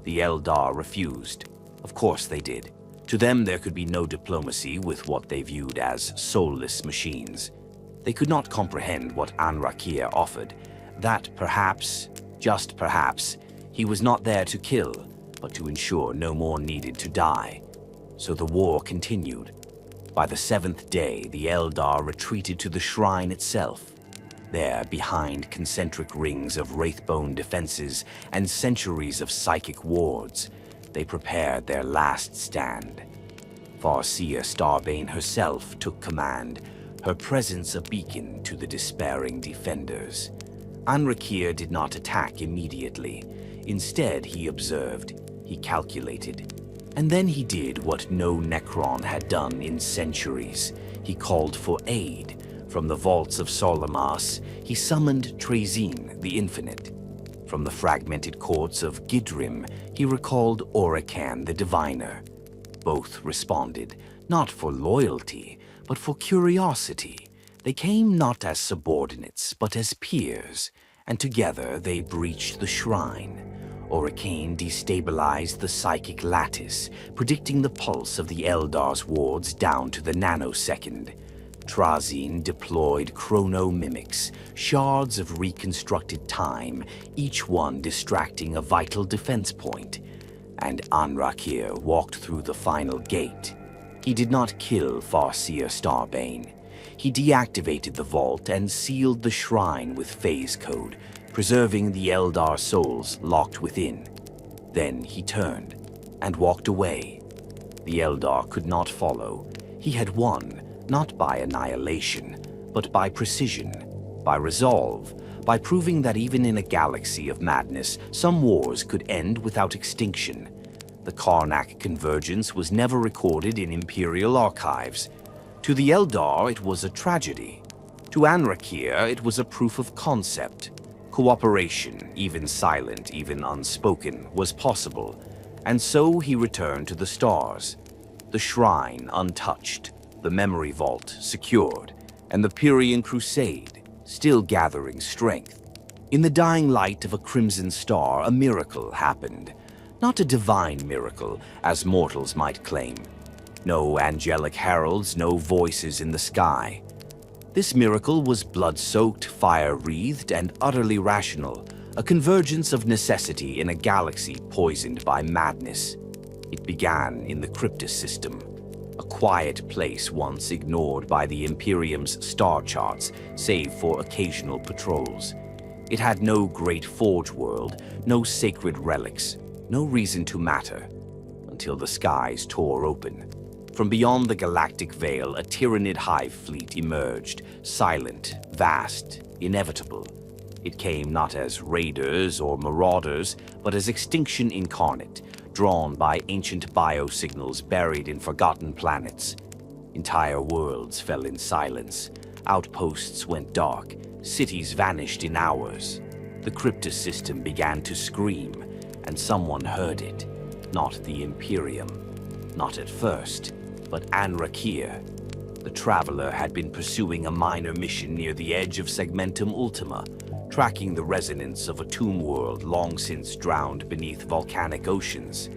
The Eldar refused. Of course they did. To them there could be no diplomacy with what they viewed as soulless machines. They could not comprehend what Anrakyr offered, that perhaps, just perhaps, he was not there to kill, but to ensure no more needed to die. So the war continued. By the 7th day, the Eldar retreated to the shrine itself. There, behind concentric rings of wraithbone defenses and centuries of psychic wards, they prepared their last stand. Farseer Starbane herself took command, her presence a beacon to the despairing defenders. Anrakyr did not attack immediately. Instead, he observed, he calculated, and then he did what no Necron had done in centuries. He called for aid. From the vaults of Solamas, he summoned Trazyn, the Infinite. From the fragmented courts of Gidrim, he recalled Anrakyr the Diviner. Both responded, not for loyalty, but for curiosity. They came not as subordinates, but as peers, and together they breached the shrine. Anrakyr destabilized the psychic lattice, predicting the pulse of the Eldar's wards down to the nanosecond. Trazyn deployed chrono-mimics, shards of reconstructed time, each one distracting a vital defense point. And Anrakyr walked through the final gate. He did not kill Farseer Starbane. He deactivated the vault and sealed the shrine with phase code, preserving the Eldar souls locked within. Then he turned and walked away. The Eldar could not follow. He had won, not by annihilation, but by precision, by resolve, by proving that even in a galaxy of madness, some wars could end without extinction. The Karnak convergence was never recorded in Imperial archives. To the Eldar, it was a tragedy. To Anrakyr, it was a proof of concept. Cooperation, even silent, even unspoken, was possible, and so he returned to the stars. The shrine untouched, the memory vault secured, and the Pyrian crusade still gathering strength. In the dying light of a crimson star, a miracle happened. Not a divine miracle, as mortals might claim. No angelic heralds, no voices in the sky. This miracle was blood-soaked, fire-wreathed, and utterly rational, a convergence of necessity in a galaxy poisoned by madness. It began in the Cryptus system, a quiet place once ignored by the Imperium's star charts, save for occasional patrols. It had no great forge world, no sacred relics, no reason to matter, until the skies tore open. From beyond the galactic veil, a Tyranid hive fleet emerged, silent, vast, inevitable. It came not as raiders or marauders, but as extinction incarnate, drawn by ancient biosignals buried in forgotten planets. Entire worlds fell in silence. Outposts went dark. Cities vanished in hours. The Cryptus system began to scream, and someone heard it. Not the Imperium. Not at first, but Anrakyr. The Traveller had been pursuing a minor mission near the edge of Segmentum Ultima, tracking the resonance of a tomb world long since drowned beneath volcanic oceans.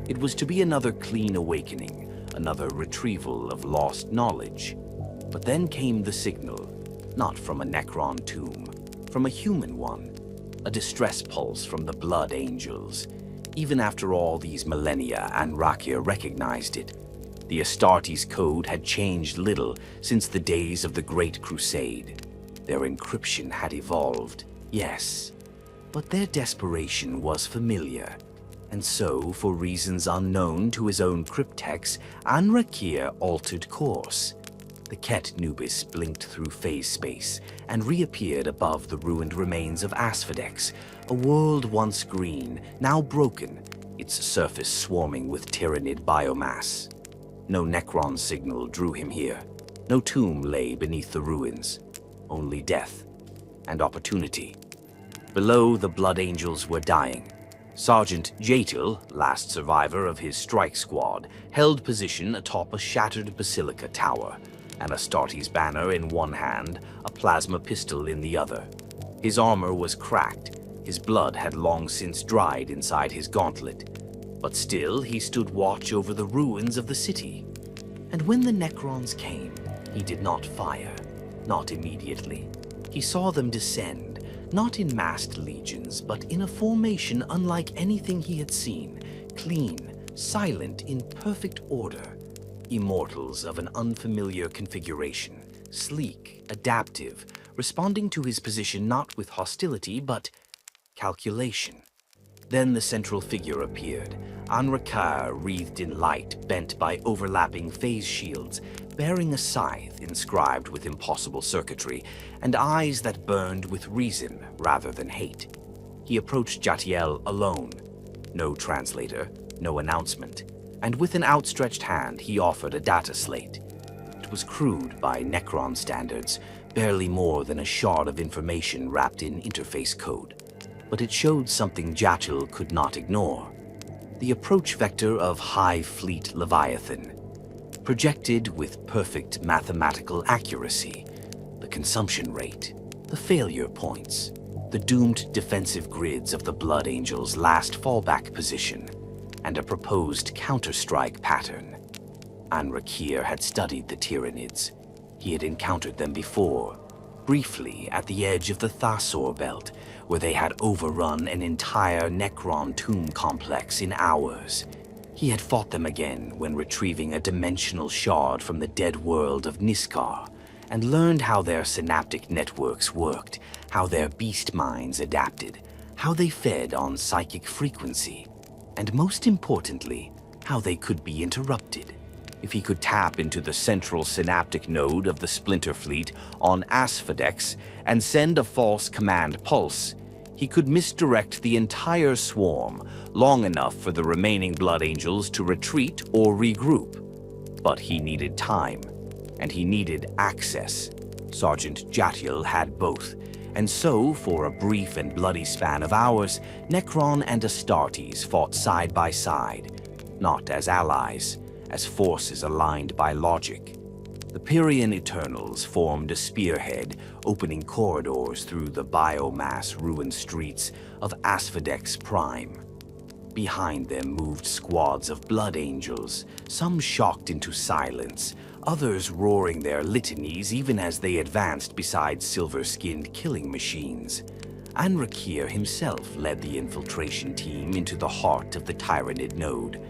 It was to be another clean awakening, another retrieval of lost knowledge. But then came the signal, not from a Necron tomb, from a human one, a distress pulse from the Blood Angels. Even after all these millennia, Anrakyr recognized it. The Astartes code had changed little since the days of the Great Crusade. Their encryption had evolved. Yes, but their desperation was familiar, and so, for reasons unknown to his own cryptex, Anrakyr altered course. The Ket Nubis blinked through phase space and reappeared above the ruined remains of Asphodex, a world once green, now broken, its surface swarming with tyrannid biomass. No Necron signal drew him here. No tomb lay beneath the ruins. Only death and opportunity. Below, the Blood Angels were dying. Sergeant Jatil, last survivor of his strike squad, held position atop a shattered basilica tower, an Astartes banner in one hand, a plasma pistol in the other. His armor was cracked. His blood had long since dried inside his gauntlet. But still, he stood watch over the ruins of the city. And when the Necrons came, he did not fire. Not immediately. He saw them descend, not in massed legions, but in a formation unlike anything he had seen, clean, silent, in perfect order. Immortals of an unfamiliar configuration, sleek, adaptive, responding to his position not with hostility, but calculation. Then the central figure appeared, Anrakyr wreathed in light, bent by overlapping phase shields, bearing a scythe inscribed with impossible circuitry, and eyes that burned with reason rather than hate. He approached Jatil alone. No translator, no announcement, and with an outstretched hand he offered a data slate. It was crude by Necron standards, barely more than a shard of information wrapped in interface code. But it showed something Jatil could not ignore. The approach vector of Hive Fleet Leviathan, projected with perfect mathematical accuracy, the consumption rate, the failure points, the doomed defensive grids of the Blood Angels' last fallback position, and a proposed counterstrike pattern. Anrakyr had studied the Tyranids. He had encountered them before, briefly at the edge of the Thasor Belt, where they had overrun an entire Necron tomb complex in hours. He had fought them again when retrieving a dimensional shard from the dead world of Niskar, and learned how their synaptic networks worked, how their beast minds adapted, how they fed on psychic frequency, and most importantly, how they could be interrupted. If he could tap into the central synaptic node of the Splinter Fleet on Asphodex and send a false command pulse, he could misdirect the entire swarm long enough for the remaining Blood Angels to retreat or regroup. But he needed time, and he needed access. Sergeant Jatil had both, and so, for a brief and bloody span of hours, Necron and Astartes fought side by side, not as allies, as forces aligned by logic. The Pyrian Eternals formed a spearhead, opening corridors through the biomass-ruined streets of Asphodex Prime. Behind them moved squads of Blood Angels, some shocked into silence, others roaring their litanies even as they advanced beside silver-skinned killing machines. Anrakyr himself led the infiltration team into the heart of the Tyrannid node,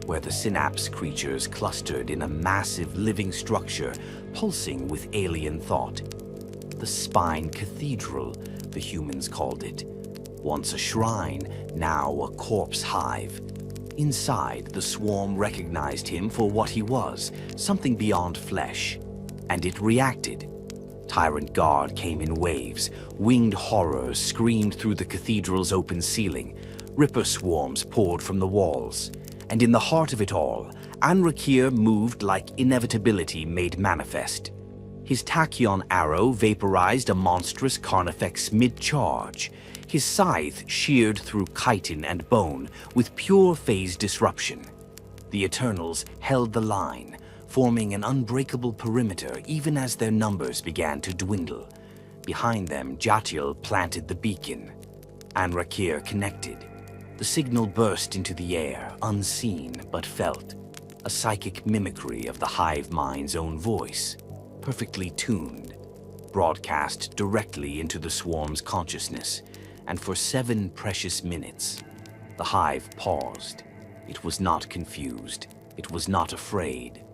where the synapse creatures clustered in a massive living structure pulsing with alien thought. The Spine Cathedral, the humans called it. Once a shrine, now a corpse hive. Inside, the swarm recognized him for what he was, something beyond flesh. And it reacted. Tyrant Guard came in waves. Winged horrors screamed through the cathedral's open ceiling. Ripper swarms poured from the walls. And in the heart of it all, Anrakyr moved like inevitability made manifest. His tachyon arrow vaporized a monstrous Carnifex mid-charge. His scythe sheared through chitin and bone with pure phase disruption. The Eternals held the line, forming an unbreakable perimeter even as their numbers began to dwindle. Behind them, Jatil planted the beacon. Anrakyr connected. The signal burst into the air, unseen but felt. A psychic mimicry of the hive mind's own voice, perfectly tuned, broadcast directly into the swarm's consciousness. And for 7 precious minutes, the hive paused. It was not confused. It was not afraid.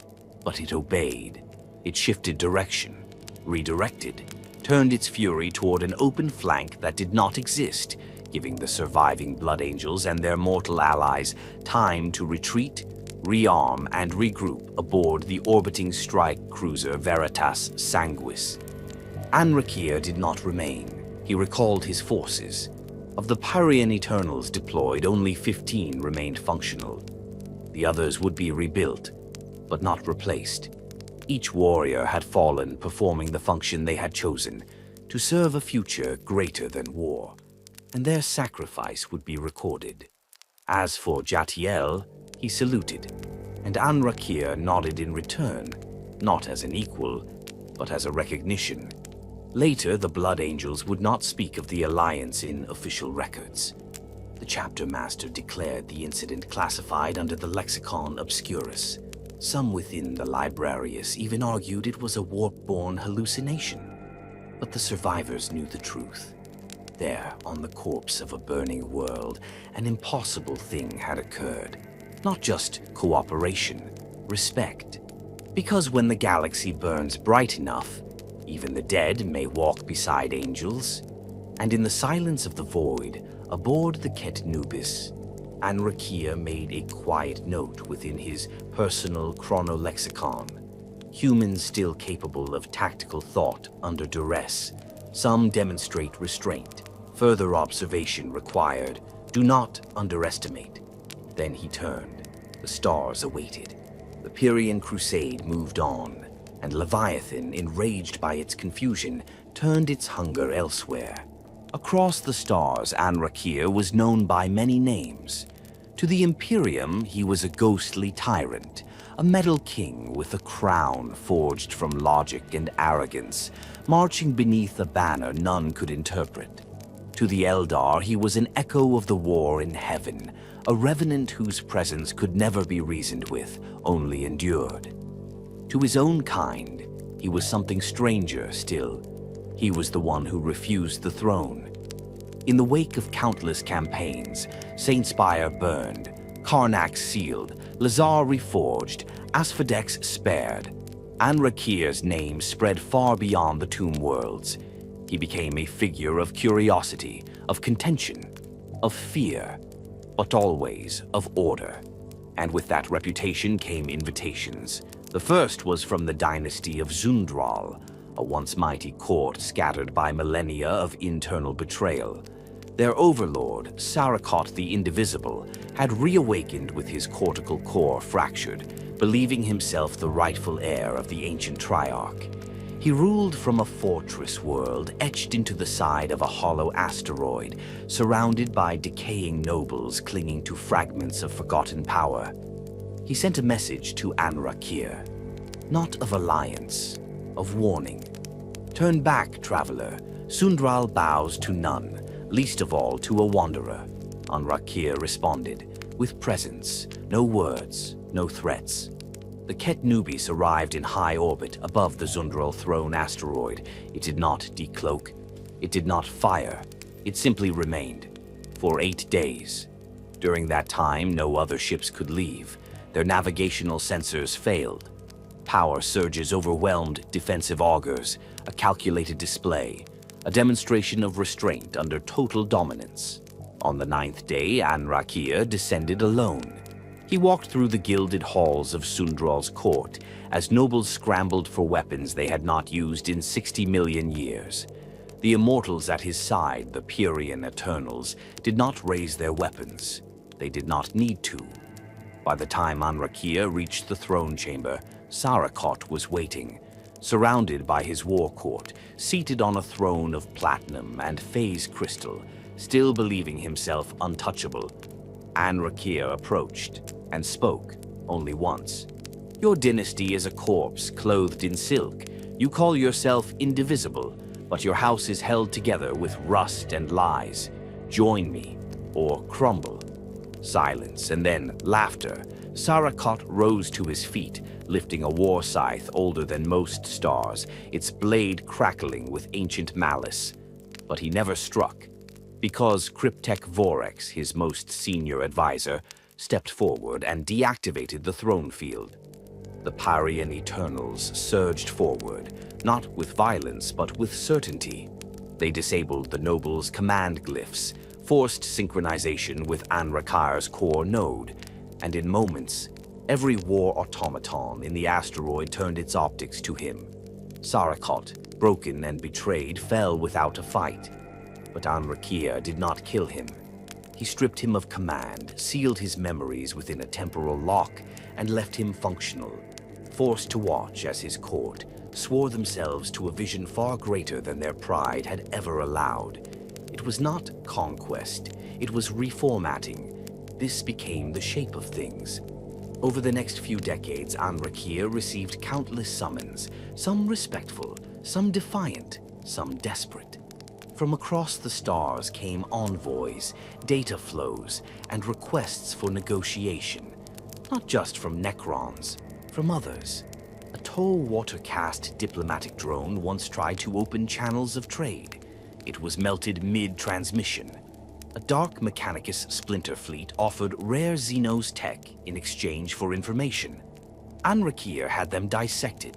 But it obeyed. It shifted direction, redirected, turned its fury toward an open flank that did not exist, giving the surviving Blood Angels and their mortal allies time to retreat, rearm, and regroup aboard the orbiting strike cruiser Veritas Sanguis. Anrakyr did not remain. He recalled his forces. Of the Pyrian Eternals deployed, only 15 remained functional. The others would be rebuilt, but not replaced. Each warrior had fallen performing the function they had chosen, to serve a future greater than war, and their sacrifice would be recorded. As for Jatiel, he saluted, and Anrakyr nodded in return, not as an equal, but as a recognition. Later, the Blood Angels would not speak of the alliance in official records. The chapter master declared the incident classified under the Lexicon Obscurus. Some within the Librarius even argued it was a warp-born hallucination. But the survivors knew the truth. There, on the corpse of a burning world, an impossible thing had occurred. Not just cooperation, respect. Because when the galaxy burns bright enough, even the dead may walk beside angels. And in the silence of the void, aboard the Ket Nubis, Anrakyr made a quiet note within his personal chronolexicon. Humans still capable of tactical thought under duress. Some demonstrate restraint. Further observation required. Do not underestimate. Then he turned. The stars awaited. The Pyrian crusade moved on, and Leviathan, enraged by its confusion, turned its hunger elsewhere. Across the stars, Anrakyr was known by many names. To the Imperium, he was a ghostly tyrant, a metal king with a crown forged from logic and arrogance, marching beneath a banner none could interpret. To the Eldar, he was an echo of the war in heaven, a revenant whose presence could never be reasoned with, only endured. To his own kind, he was something stranger still. He was the one who refused the throne. In the wake of countless campaigns, Saintspire burned, Karnak sealed, Lazar reforged, Asphodex spared. Anrakyr's name spread far beyond the tomb worlds. He became a figure of curiosity, of contention, of fear, but always of order. And with that reputation came invitations. The first was from the dynasty of Zundral, a once mighty court scattered by millennia of internal betrayal. Their overlord, Sarakot the Indivisible, had reawakened with his cortical core fractured, believing himself the rightful heir of the ancient Triarch. He ruled from a fortress world etched into the side of a hollow asteroid, surrounded by decaying nobles clinging to fragments of forgotten power. He sent a message to Anrakyr, not of alliance, of warning. Turn back, traveler. Sundral bows to none, least of all to a wanderer. Anrakyr responded, with presence, no words, no threats. The Ket Nubis arrived in high orbit above the Zundral throne asteroid. It did not decloak. It did not fire. It simply remained. For 8 days. During that time, no other ships could leave. Their navigational sensors failed. Power surges overwhelmed defensive augurs, a calculated display, a demonstration of restraint under total dominance. On the 9th day, Anrakyr descended alone. He walked through the gilded halls of Sundral's court as nobles scrambled for weapons they had not used in 60 million years. The immortals at his side, the Pyrian Eternals, did not raise their weapons. They did not need to. By the time Anrakyr reached the throne chamber, Sarakot was waiting, surrounded by his war court, seated on a throne of platinum and phase crystal, still believing himself untouchable. Anrakyr approached and spoke only once. Your dynasty is a corpse clothed in silk. You call yourself indivisible, but your house is held together with rust and lies. Join me, or crumble. Silence, and then laughter. Sarakot rose to his feet, lifting a war scythe older than most stars, its blade crackling with ancient malice. But he never struck, because Cryptek Vorex, his most senior advisor, stepped forward and deactivated the throne field. The Parian Eternals surged forward, not with violence but with certainty. They disabled the nobles' command glyphs, forced synchronization with Anrakyr's core node, and in moments, every war automaton in the asteroid turned its optics to him. Sarakot, broken and betrayed, fell without a fight. But Anrakyr did not kill him. He stripped him of command, sealed his memories within a temporal lock, and left him functional, forced to watch as his court swore themselves to a vision far greater than their pride had ever allowed. It was not conquest, it was reformatting. This became the shape of things. Over the next few decades, Anrakyr received countless summons, some respectful, some defiant, some desperate. From across the stars came envoys, data flows, and requests for negotiation. Not just from Necrons, from others. A tall water-cast diplomatic drone once tried to open channels of trade. It was melted mid-transmission. A dark Mechanicus splinter fleet offered rare Xenos tech in exchange for information. Anrakyr had them dissected,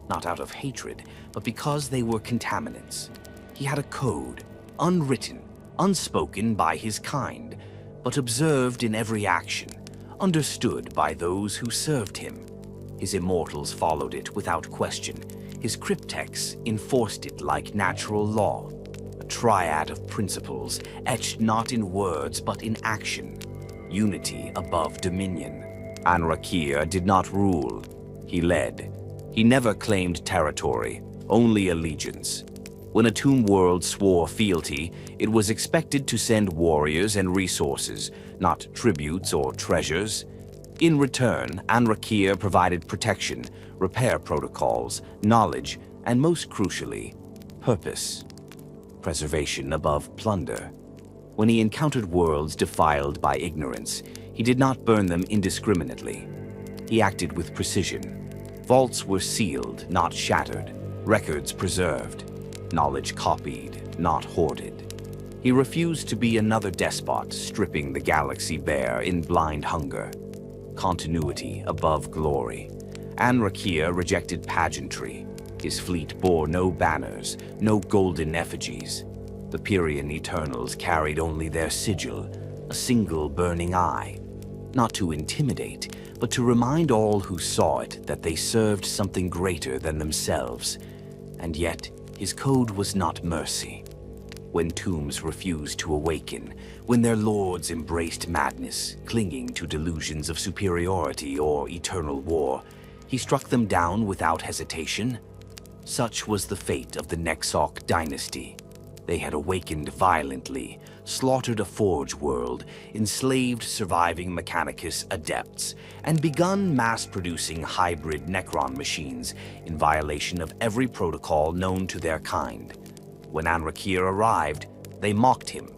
not out of hatred, but because they were contaminants. He had a code, unwritten, unspoken by his kind, but observed in every action, understood by those who served him. His immortals followed it without question. His cryptex enforced it like natural law. A triad of principles, etched not in words but in action. Unity above dominion. Anrakyr did not rule. He led. He never claimed territory, only allegiance. When a tomb world swore fealty, it was expected to send warriors and resources, not tributes or treasures. In return, Anrakyr provided protection, repair protocols, knowledge, and most crucially, purpose. Preservation above plunder. When he encountered worlds defiled by ignorance, he did not burn them indiscriminately. He acted with precision. Vaults were sealed, not shattered. Records preserved. Knowledge copied, not hoarded. He refused to be another despot, stripping the galaxy bare in blind hunger. Continuity above glory. Anrakyr rejected pageantry. His fleet bore no banners, no golden effigies. The Parian Eternals carried only their sigil, a single burning eye. Not to intimidate, but to remind all who saw it that they served something greater than themselves. And yet, his code was not mercy. When tombs refused to awaken, when their lords embraced madness, clinging to delusions of superiority or eternal war, he struck them down without hesitation. Such was the fate of the Nexok dynasty. They had awakened violently, slaughtered a forge world, enslaved surviving Mechanicus adepts, and begun mass-producing hybrid Necron machines in violation of every protocol known to their kind. When Anrakyr arrived, they mocked him.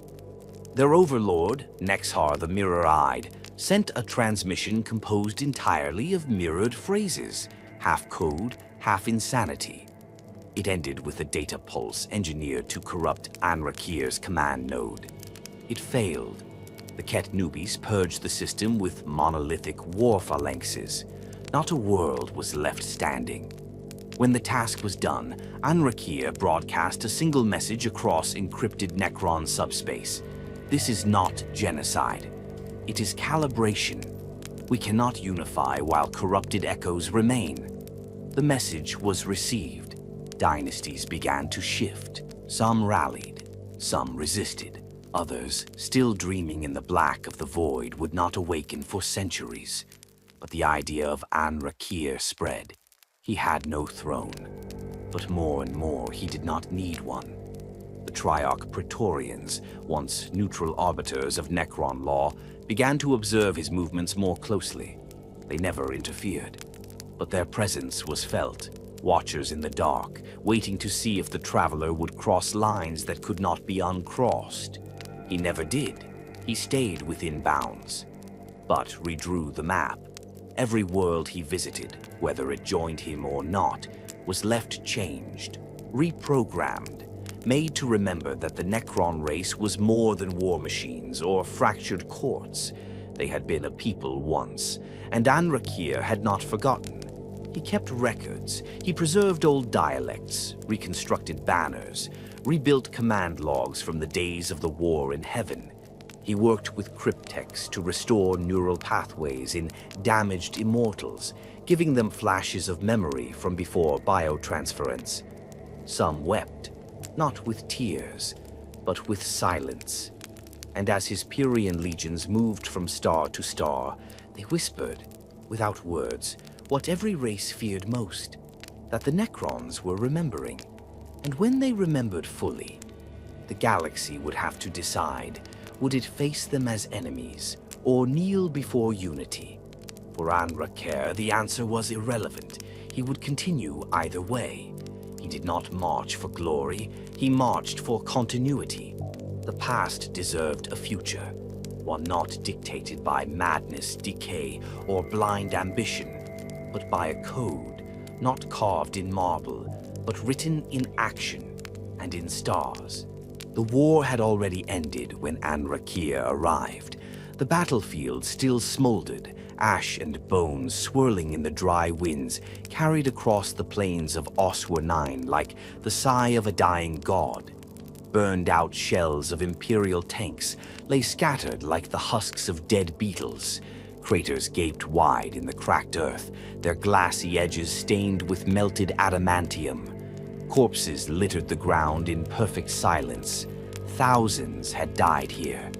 Their overlord, Necron the Mirror-Eyed, sent a transmission composed entirely of mirrored phrases, half code, half insanity. It ended with a data pulse engineered to corrupt Anrakyr's command node. It failed. The Ket Nubis purged the system with monolithic war phalanxes. Not a world was left standing. When the task was done, Anrakyr broadcast a single message across encrypted Necron subspace. This is not genocide. It is calibration. We cannot unify while corrupted echoes remain. The message was received. Dynasties began to shift. Some rallied, some resisted. Others, still dreaming in the black of the void, would not awaken for centuries. But the idea of Anrakyr spread. He had no throne, but more and more he did not need one. The Triarch Praetorians, once neutral arbiters of Necron law, began to observe his movements more closely. They never interfered, but their presence was felt, watchers in the dark, waiting to see if the Traveller would cross lines that could not be uncrossed. He never did. He stayed within bounds, but redrew the map. Every world he visited, whether it joined him or not, was left changed, reprogrammed, made to remember that the Necron race was more than war machines or fractured courts. They had been a people once, and Anrakyr had not forgotten. He kept records, he preserved old dialects, reconstructed banners, rebuilt command logs from the days of the war in heaven. He worked with cryptex to restore neural pathways in damaged immortals, giving them flashes of memory from before biotransference. Some wept, not with tears, but with silence. And as his Pyrrhian legions moved from star to star, they whispered, without words, what every race feared most, that the Necrons were remembering. And when they remembered fully, the galaxy would have to decide, would it face them as enemies, or kneel before unity? For Anrakyr, the answer was irrelevant. He would continue either way. He did not march for glory, he marched for continuity. The past deserved a future, one not dictated by madness, decay, or blind ambition, but by a code, not carved in marble, but written in action and in stars. The war had already ended when Anrakyr arrived. The battlefield still smoldered, ash and bones swirling in the dry winds carried across the plains of Oswar 9 like the sigh of a dying god. Burned-out shells of Imperial tanks lay scattered like the husks of dead beetles. Craters gaped wide in the cracked earth, their glassy edges stained with melted adamantium. Corpses littered the ground in perfect silence. Thousands had died here.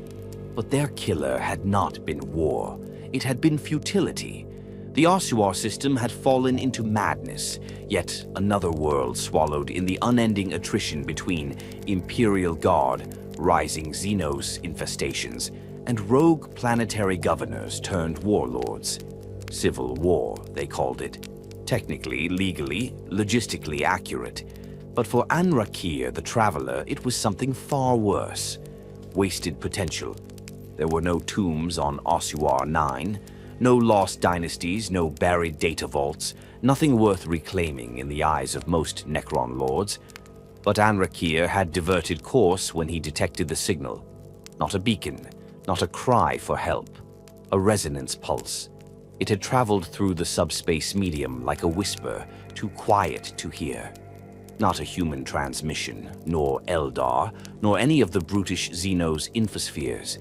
But their killer had not been war. It had been futility. The Ossuar system had fallen into madness, yet another world swallowed in the unending attrition between Imperial Guard, rising Xenos infestations, and rogue planetary governors turned warlords. Civil war, they called it. Technically, legally, logistically accurate. But for Anrakyr the Traveller, it was something far worse. Wasted potential. There were no tombs on Ossuar 9, no lost dynasties, no buried data vaults, nothing worth reclaiming in the eyes of most Necron lords. But Anrakyr had diverted course when he detected the signal. Not a beacon, not a cry for help, a resonance pulse. It had traveled through the subspace medium like a whisper, too quiet to hear. Not a human transmission, nor Eldar, nor any of the brutish Xenos infospheres.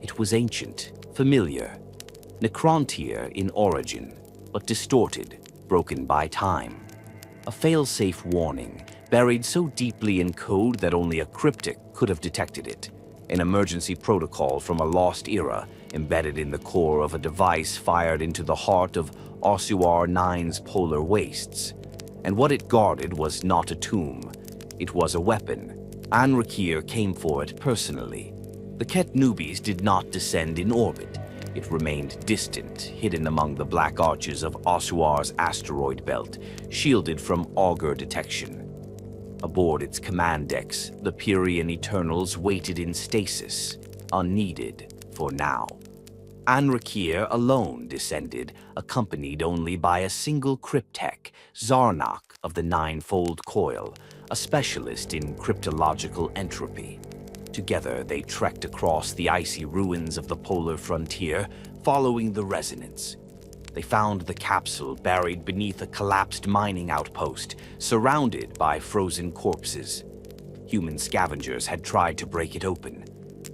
It was ancient, familiar, Necrontyr in origin, but distorted, broken by time. A fail-safe warning, buried so deeply in code that only a cryptic could have detected it. An emergency protocol from a lost era, embedded in the core of a device fired into the heart of Ossuar 9's polar wastes. And what it guarded was not a tomb. It was a weapon. Anrakyr came for it personally. The Ket Newbies did not descend in orbit. It remained distant, hidden among the black arches of Ossuar's asteroid belt, shielded from augur detection. Aboard its command decks, the Pyrrhian Eternals waited in stasis, unneeded for now. Anrakyr alone descended, accompanied only by a single cryptech, Zarnak of the Ninefold Coil, a specialist in cryptological entropy. Together, they trekked across the icy ruins of the polar frontier, following the resonance. They found the capsule buried beneath a collapsed mining outpost, surrounded by frozen corpses. Human scavengers had tried to break it open,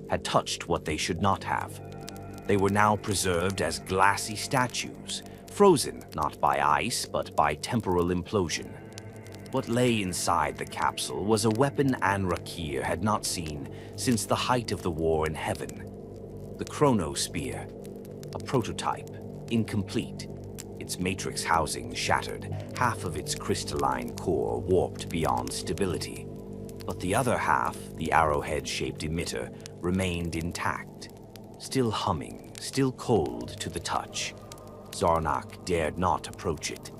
had touched what they should not have. They were now preserved as glassy statues, frozen not by ice, but by temporal implosion. What lay inside the capsule was a weapon Anrakyr had not seen since the height of the war in heaven. The Chronospear, a prototype, incomplete, its matrix housing shattered, half of its crystalline core warped beyond stability. But the other half, the arrowhead-shaped emitter, remained intact, still humming, still cold to the touch. Zarnak dared not approach it.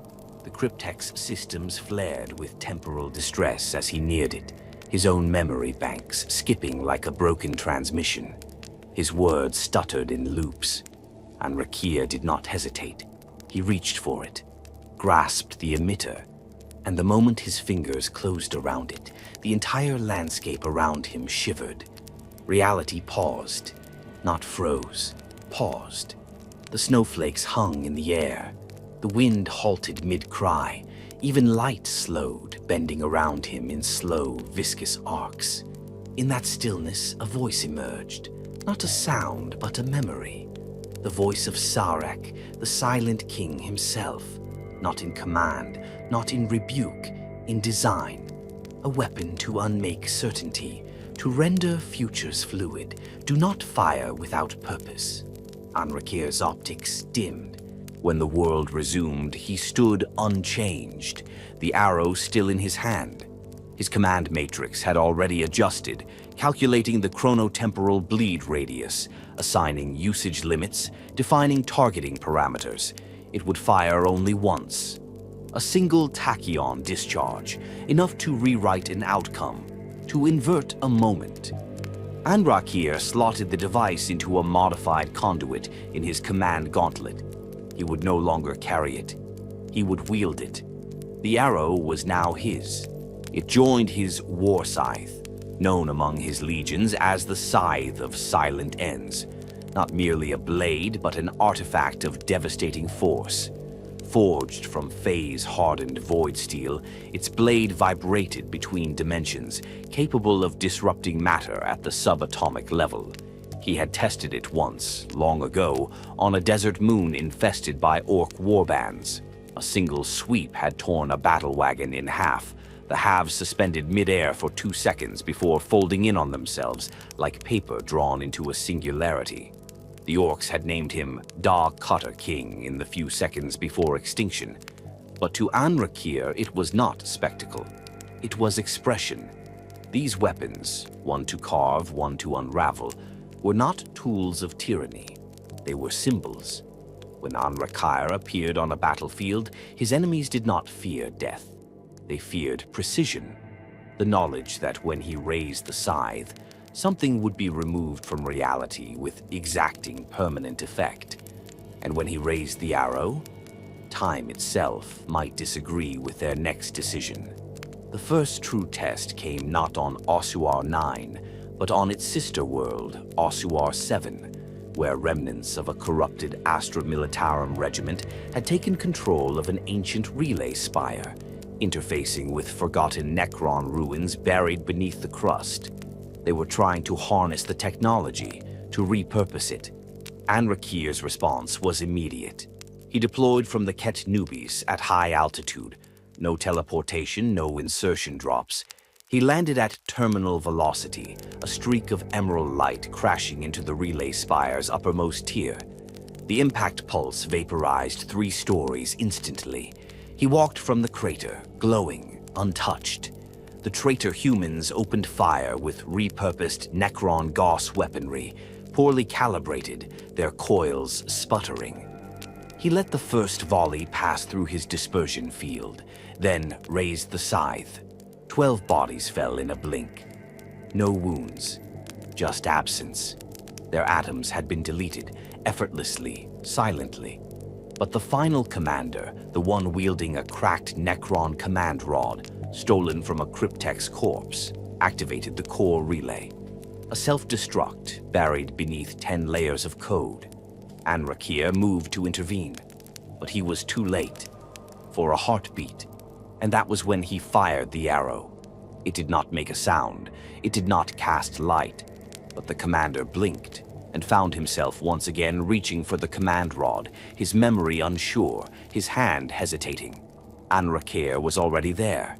The cryptech's systems flared with temporal distress as he neared it, his own memory banks skipping like a broken transmission. His words stuttered in loops. Anrakyr did not hesitate. He reached for it, grasped the emitter, and the moment his fingers closed around it, the entire landscape around him shivered. Reality paused, not froze, paused. The snowflakes hung in the air. The wind halted mid-cry. Even light slowed, bending around him in slow, viscous arcs. In that stillness, a voice emerged. Not a sound, but a memory. The voice of Sarek, the Silent King himself. Not in command, not in rebuke, in design. A weapon to unmake certainty, to render futures fluid. Do not fire without purpose. Anrakyr's optics dimmed. When the world resumed, he stood unchanged, the arrow still in his hand. His command matrix had already adjusted, calculating the chronotemporal bleed radius, assigning usage limits, defining targeting parameters. It would fire only once. A single tachyon discharge, enough to rewrite an outcome, to invert a moment. Anrakyr slotted the device into a modified conduit in his command gauntlet. He would no longer carry it. He would wield it. The arrow was now his. It joined his war scythe, known among his legions as the Scythe of Silent Ends. Not merely a blade, but an artifact of devastating force. Forged from phase-hardened void steel, its blade vibrated between dimensions, capable of disrupting matter at the subatomic level. He had tested it once, long ago, on a desert moon infested by orc warbands. A single sweep had torn a battle wagon in half, the halves suspended mid-air for 2 seconds before folding in on themselves like paper drawn into a singularity. The orcs had named him Da Cutter King in the few seconds before extinction. But to Anrakyr, it was not spectacle. It was expression. These weapons, one to carve, one to unravel, were not tools of tyranny. They were symbols. When Anrakyr appeared on a battlefield, his enemies did not fear death. They feared precision, the knowledge that when he raised the scythe, something would be removed from reality with exacting permanent effect. And when he raised the arrow, time itself might disagree with their next decision. The first true test came not on Ossuar 9, but on its sister world, Ossuar 7, where remnants of a corrupted Astra Militarum regiment had taken control of an ancient relay spire, interfacing with forgotten Necron ruins buried beneath the crust. They were trying to harness the technology, to repurpose it. Anrakyr's response was immediate. He deployed from the Ket Nubis at high altitude. No teleportation, no insertion drops. He landed at terminal velocity, a streak of emerald light crashing into the relay spire's uppermost tier. The impact pulse vaporized 3 stories instantly. He walked from the crater, glowing, untouched. The traitor humans opened fire with repurposed Necron Gauss weaponry, poorly calibrated, their coils sputtering. He let the first volley pass through his dispersion field, then raised the scythe. 12 bodies fell in a blink. No wounds, just absence. Their atoms had been deleted, effortlessly, silently. But the final commander, the one wielding a cracked Necron command rod, stolen from a Cryptek's corpse, activated the core relay. A self-destruct buried beneath 10 layers of code. Anrakyr moved to intervene, but he was too late. For a heartbeat, and that was when he fired the arrow. It did not make a sound, it did not cast light, but the commander blinked and found himself once again reaching for the command rod, his memory unsure, his hand hesitating. Anrakyr was already there.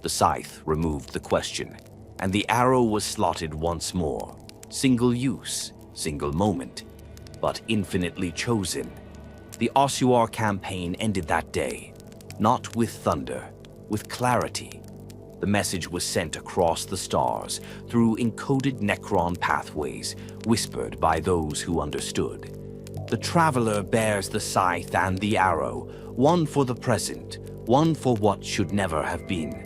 The scythe removed the question, and the arrow was slotted once more. Single use, single moment, but infinitely chosen. The Ossuar campaign ended that day, not with thunder, with clarity. The message was sent across the stars, through encoded Necron pathways, whispered by those who understood. The Traveller bears the scythe and the arrow, one for the present, one for what should never have been.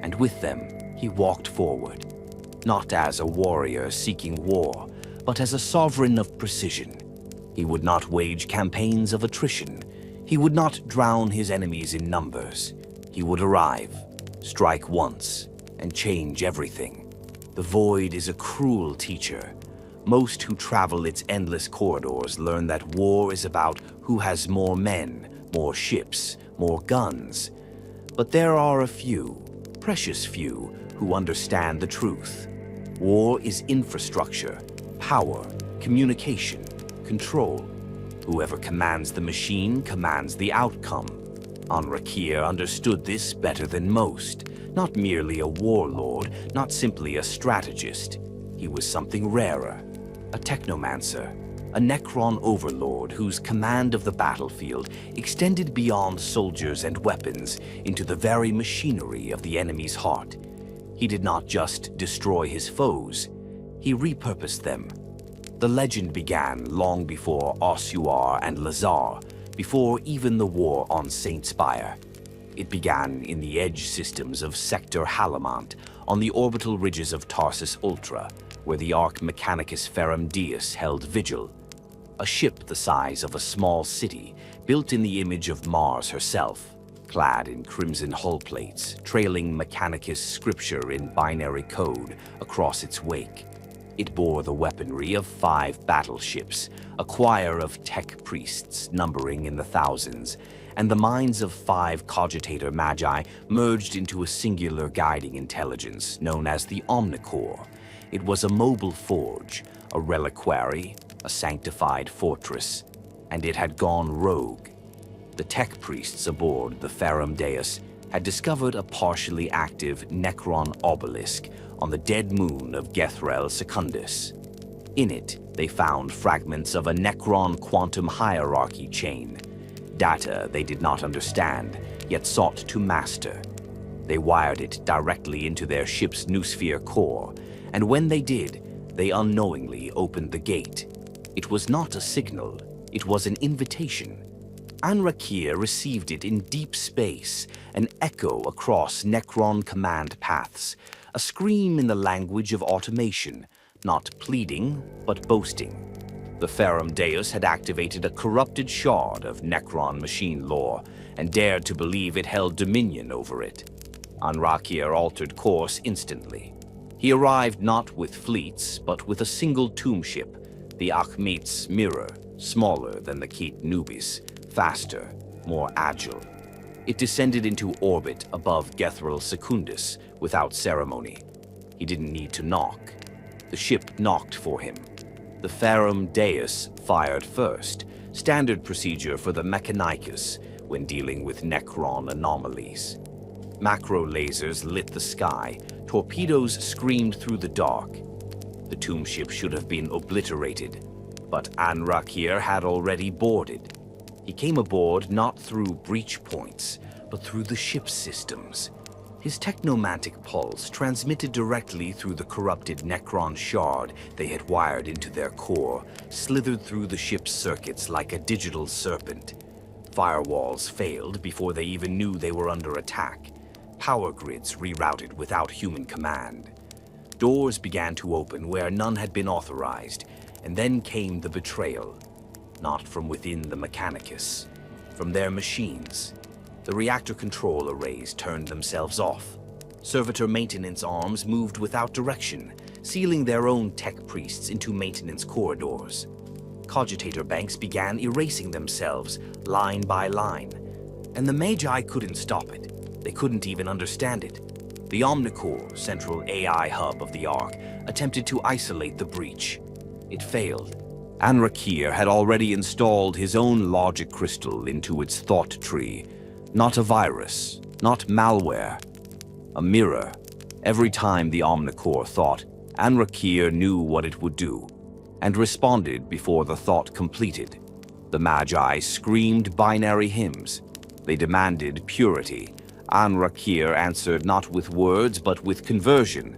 And with them, he walked forward, not as a warrior seeking war, but as a sovereign of precision. He would not wage campaigns of attrition. He would not drown his enemies in numbers. He would arrive, strike once, and change everything. The void is a cruel teacher. Most who travel its endless corridors learn that war is about who has more men, more ships, more guns. But there are a few, precious few, who understand the truth. War is infrastructure, power, communication, control. Whoever commands the machine commands the outcome. Anrakyr understood this better than most. Not merely a warlord, not simply a strategist. He was something rarer, a technomancer, a Necron Overlord whose command of the battlefield extended beyond soldiers and weapons into the very machinery of the enemy's heart. He did not just destroy his foes, he repurposed them. The legend began long before Ossuar and Lazar, before even the war on Saint Spire. It began in the edge systems of Sector Halamont, on the orbital ridges of Tarsus Ultra, where the Arch Mechanicus Ferrum Deus held vigil. A ship the size of a small city, built in the image of Mars herself, clad in crimson hull plates, trailing Mechanicus scripture in binary code across its wake. It bore the weaponry of 5 battleships, a choir of tech priests numbering in the thousands, and the minds of 5 cogitator magi merged into a singular guiding intelligence known as the Omnicore. It was a mobile forge, a reliquary, a sanctified fortress, and it had gone rogue. The tech priests aboard the Ferrum Deus had discovered a partially active Necron obelisk on the dead moon of Gethrel Secundus. In it, they found fragments of a Necron quantum hierarchy chain, data they did not understand, yet sought to master. They wired it directly into their ship's noosphere core, and when they did, they unknowingly opened the gate. It was not a signal, it was an invitation. Anrakyr received it in deep space, an echo across Necron command paths, a scream in the language of automation, not pleading, but boasting. The Ferrum Deus had activated a corrupted shard of Necron machine lore, and dared to believe it held dominion over it. Anrakyr altered course instantly. He arrived not with fleets, but with a single tomb ship, the Akhmet's Mirror, smaller than the Keet Nubis, faster, more agile. It descended into orbit above Gethrel Secundus without ceremony. He didn't need to knock. The ship knocked for him. The Ferrum Deus fired first, standard procedure for the Mechanicus when dealing with Necron anomalies. Macro lasers lit the sky, torpedoes screamed through the dark. The tomb ship should have been obliterated, but Anrakyr had already boarded. He came aboard not through breach points, but through the ship's systems. His technomantic pulse transmitted directly through the corrupted Necron shard they had wired into their core, slithered through the ship's circuits like a digital serpent. Firewalls failed before they even knew they were under attack. Power grids rerouted without human command. Doors began to open where none had been authorized, and then came the betrayal. Not from within the Mechanicus, from their machines. The reactor control arrays turned themselves off. Servitor maintenance arms moved without direction, sealing their own tech priests into maintenance corridors. Cogitator banks began erasing themselves, line by line. And the Magi couldn't stop it. They couldn't even understand it. The Omnicore, central AI hub of the Ark, attempted to isolate the breach. It failed. Anrakyr had already installed his own logic crystal into its thought tree. Not a virus, not malware. A mirror. Every time the Omnicore thought, Anrakyr knew what it would do, and responded before the thought completed. The Magi screamed binary hymns. They demanded purity. Anrakyr answered not with words, but with conversion.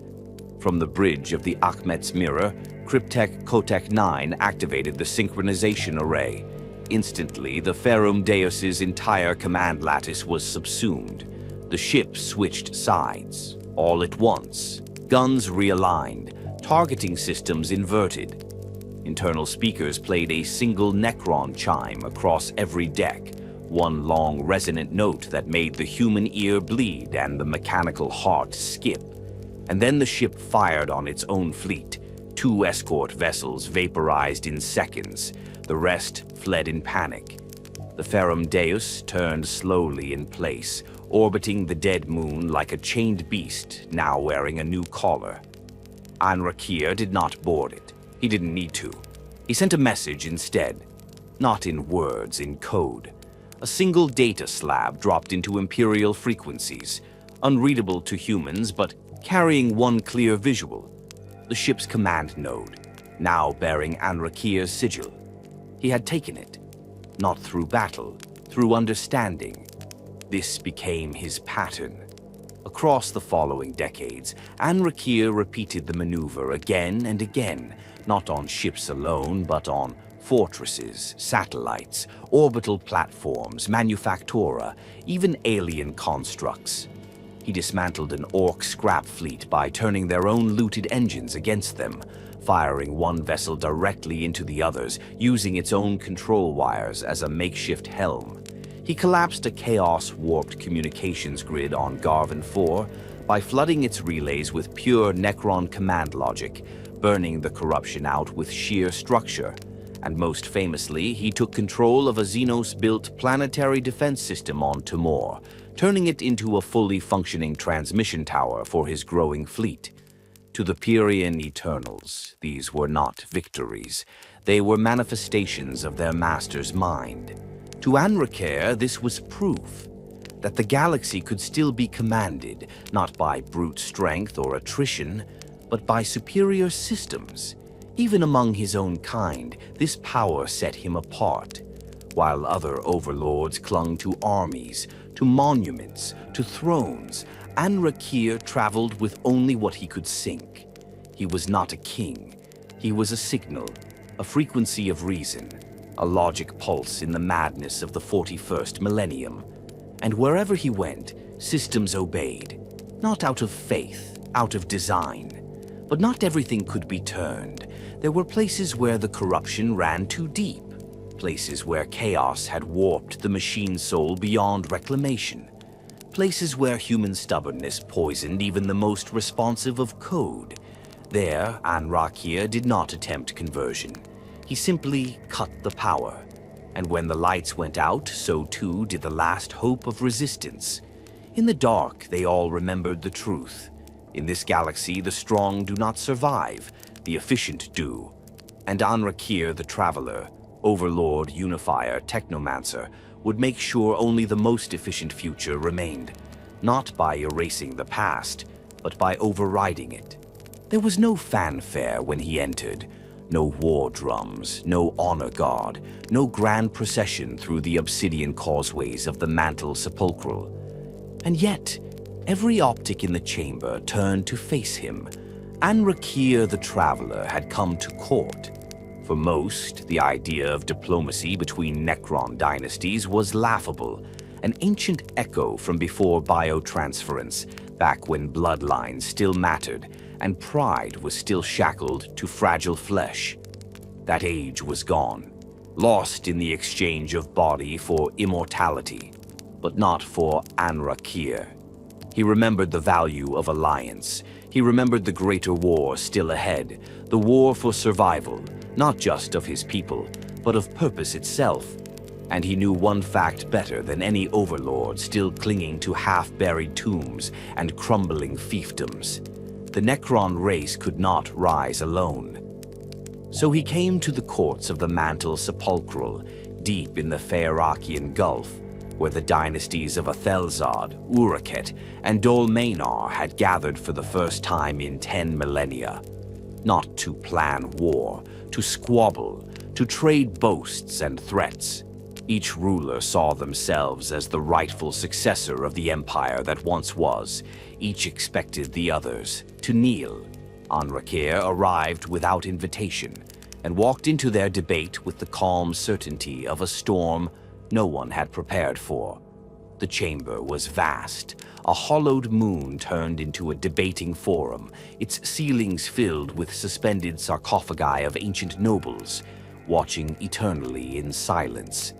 From the bridge of the Akhmet's Mirror, Cryptek Kotek 9 activated the synchronization array. Instantly, the Ferrum Deus's entire command lattice was subsumed. The ship switched sides, all at once. Guns realigned, targeting systems inverted. Internal speakers played a single Necron chime across every deck, one long resonant note that made the human ear bleed and the mechanical heart skip. And then the ship fired on its own fleet. 2 escort vessels vaporized in seconds. The rest fled in panic. The Ferrum Deus turned slowly in place, orbiting the dead moon like a chained beast, now wearing a new collar. Anrakyr did not board it. He didn't need to. He sent a message instead. Not in words, in code. A single data slab dropped into Imperial frequencies, unreadable to humans, but carrying one clear visual. The ship's command node, now bearing Anrakyr's sigil. He had taken it. Not through battle, through understanding. This became his pattern. Across the following decades, Anrakyr repeated the maneuver again and again, not on ships alone, but on fortresses, satellites, orbital platforms, manufactura, even alien constructs. He dismantled an Orc scrap fleet by turning their own looted engines against them, firing one vessel directly into the others, using its own control wires as a makeshift helm. He collapsed a chaos-warped communications grid on Garvin 4 by flooding its relays with pure Necron command logic, burning the corruption out with sheer structure. And most famously, he took control of a Xenos-built planetary defense system on Timor, turning it into a fully functioning transmission tower for his growing fleet. To the Pyrian Eternals, these were not victories. They were manifestations of their master's mind. To Anrakyr, this was proof that the galaxy could still be commanded, not by brute strength or attrition, but by superior systems. Even among his own kind, this power set him apart. While other overlords clung to armies, to monuments, to thrones, Anrakyr traveled with only what he could sync. He was not a king. He was a signal, a frequency of reason, a logic pulse in the madness of the 41st millennium. And wherever he went, systems obeyed. Not out of faith, out of design. But not everything could be turned. There were places where the corruption ran too deep. Places where chaos had warped the machine soul beyond reclamation. Places where human stubbornness poisoned even the most responsive of code. There, Anrakyr did not attempt conversion. He simply cut the power. And when the lights went out, so too did the last hope of resistance. In the dark, they all remembered the truth. In this galaxy, the strong do not survive, the efficient do. And Anrakyr the Traveller, Overlord, Unifier, Technomancer, would make sure only the most efficient future remained, not by erasing the past, but by overriding it. There was no fanfare when he entered, no war drums, no honor guard, no grand procession through the obsidian causeways of the mantle sepulchral. And yet, every optic in the chamber turned to face him. Anrakyr the Traveller had come to court. For most, the idea of diplomacy between Necron dynasties was laughable, an ancient echo from before biotransference, back when bloodlines still mattered and pride was still shackled to fragile flesh. That age was gone, lost in the exchange of body for immortality, but not for Anrakyr. He remembered the value of alliance. He remembered the greater war still ahead, the war for survival, not just of his people, but of purpose itself. And he knew one fact better than any overlord still clinging to half-buried tombs and crumbling fiefdoms. The Necron race could not rise alone. So he came to the courts of the Mantle Sepulchral, deep in the Feerakian Gulf, where the dynasties of Athelzad, Uraket, and Dol Maynard had gathered for the first time in 10 millennia. Not to plan war, to squabble, to trade boasts and threats. Each ruler saw themselves as the rightful successor of the empire that once was. Each expected the others to kneel. Anrakyr arrived without invitation and walked into their debate with the calm certainty of a storm no one had prepared for. The chamber was vast, a hollowed moon turned into a debating forum, its ceilings filled with suspended sarcophagi of ancient nobles, watching eternally in silence.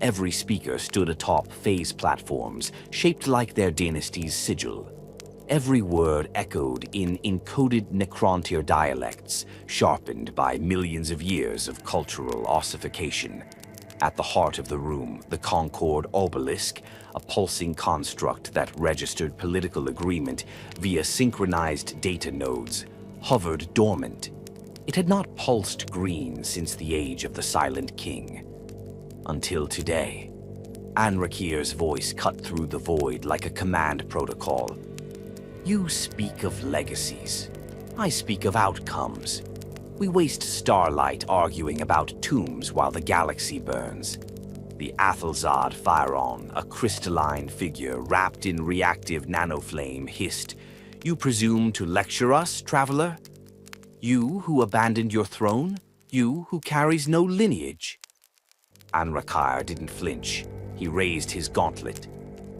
Every speaker stood atop phase platforms, shaped like their dynasty's sigil. Every word echoed in encoded Necrontyr dialects, sharpened by millions of years of cultural ossification. At the heart of the room, the Concord Obelisk, a pulsing construct that registered political agreement via synchronized data nodes, hovered dormant. It had not pulsed green since the age of the Silent King. Until today. Anrakyr's voice cut through the void like a command protocol. You speak of legacies. I speak of outcomes. We waste starlight arguing about tombs while the galaxy burns. The Athelzad Phyron, a crystalline figure wrapped in reactive nanoflame, hissed, "You presume to lecture us, traveler? You who abandoned your throne? You who carries no lineage?" Anrakyr didn't flinch. He raised his gauntlet.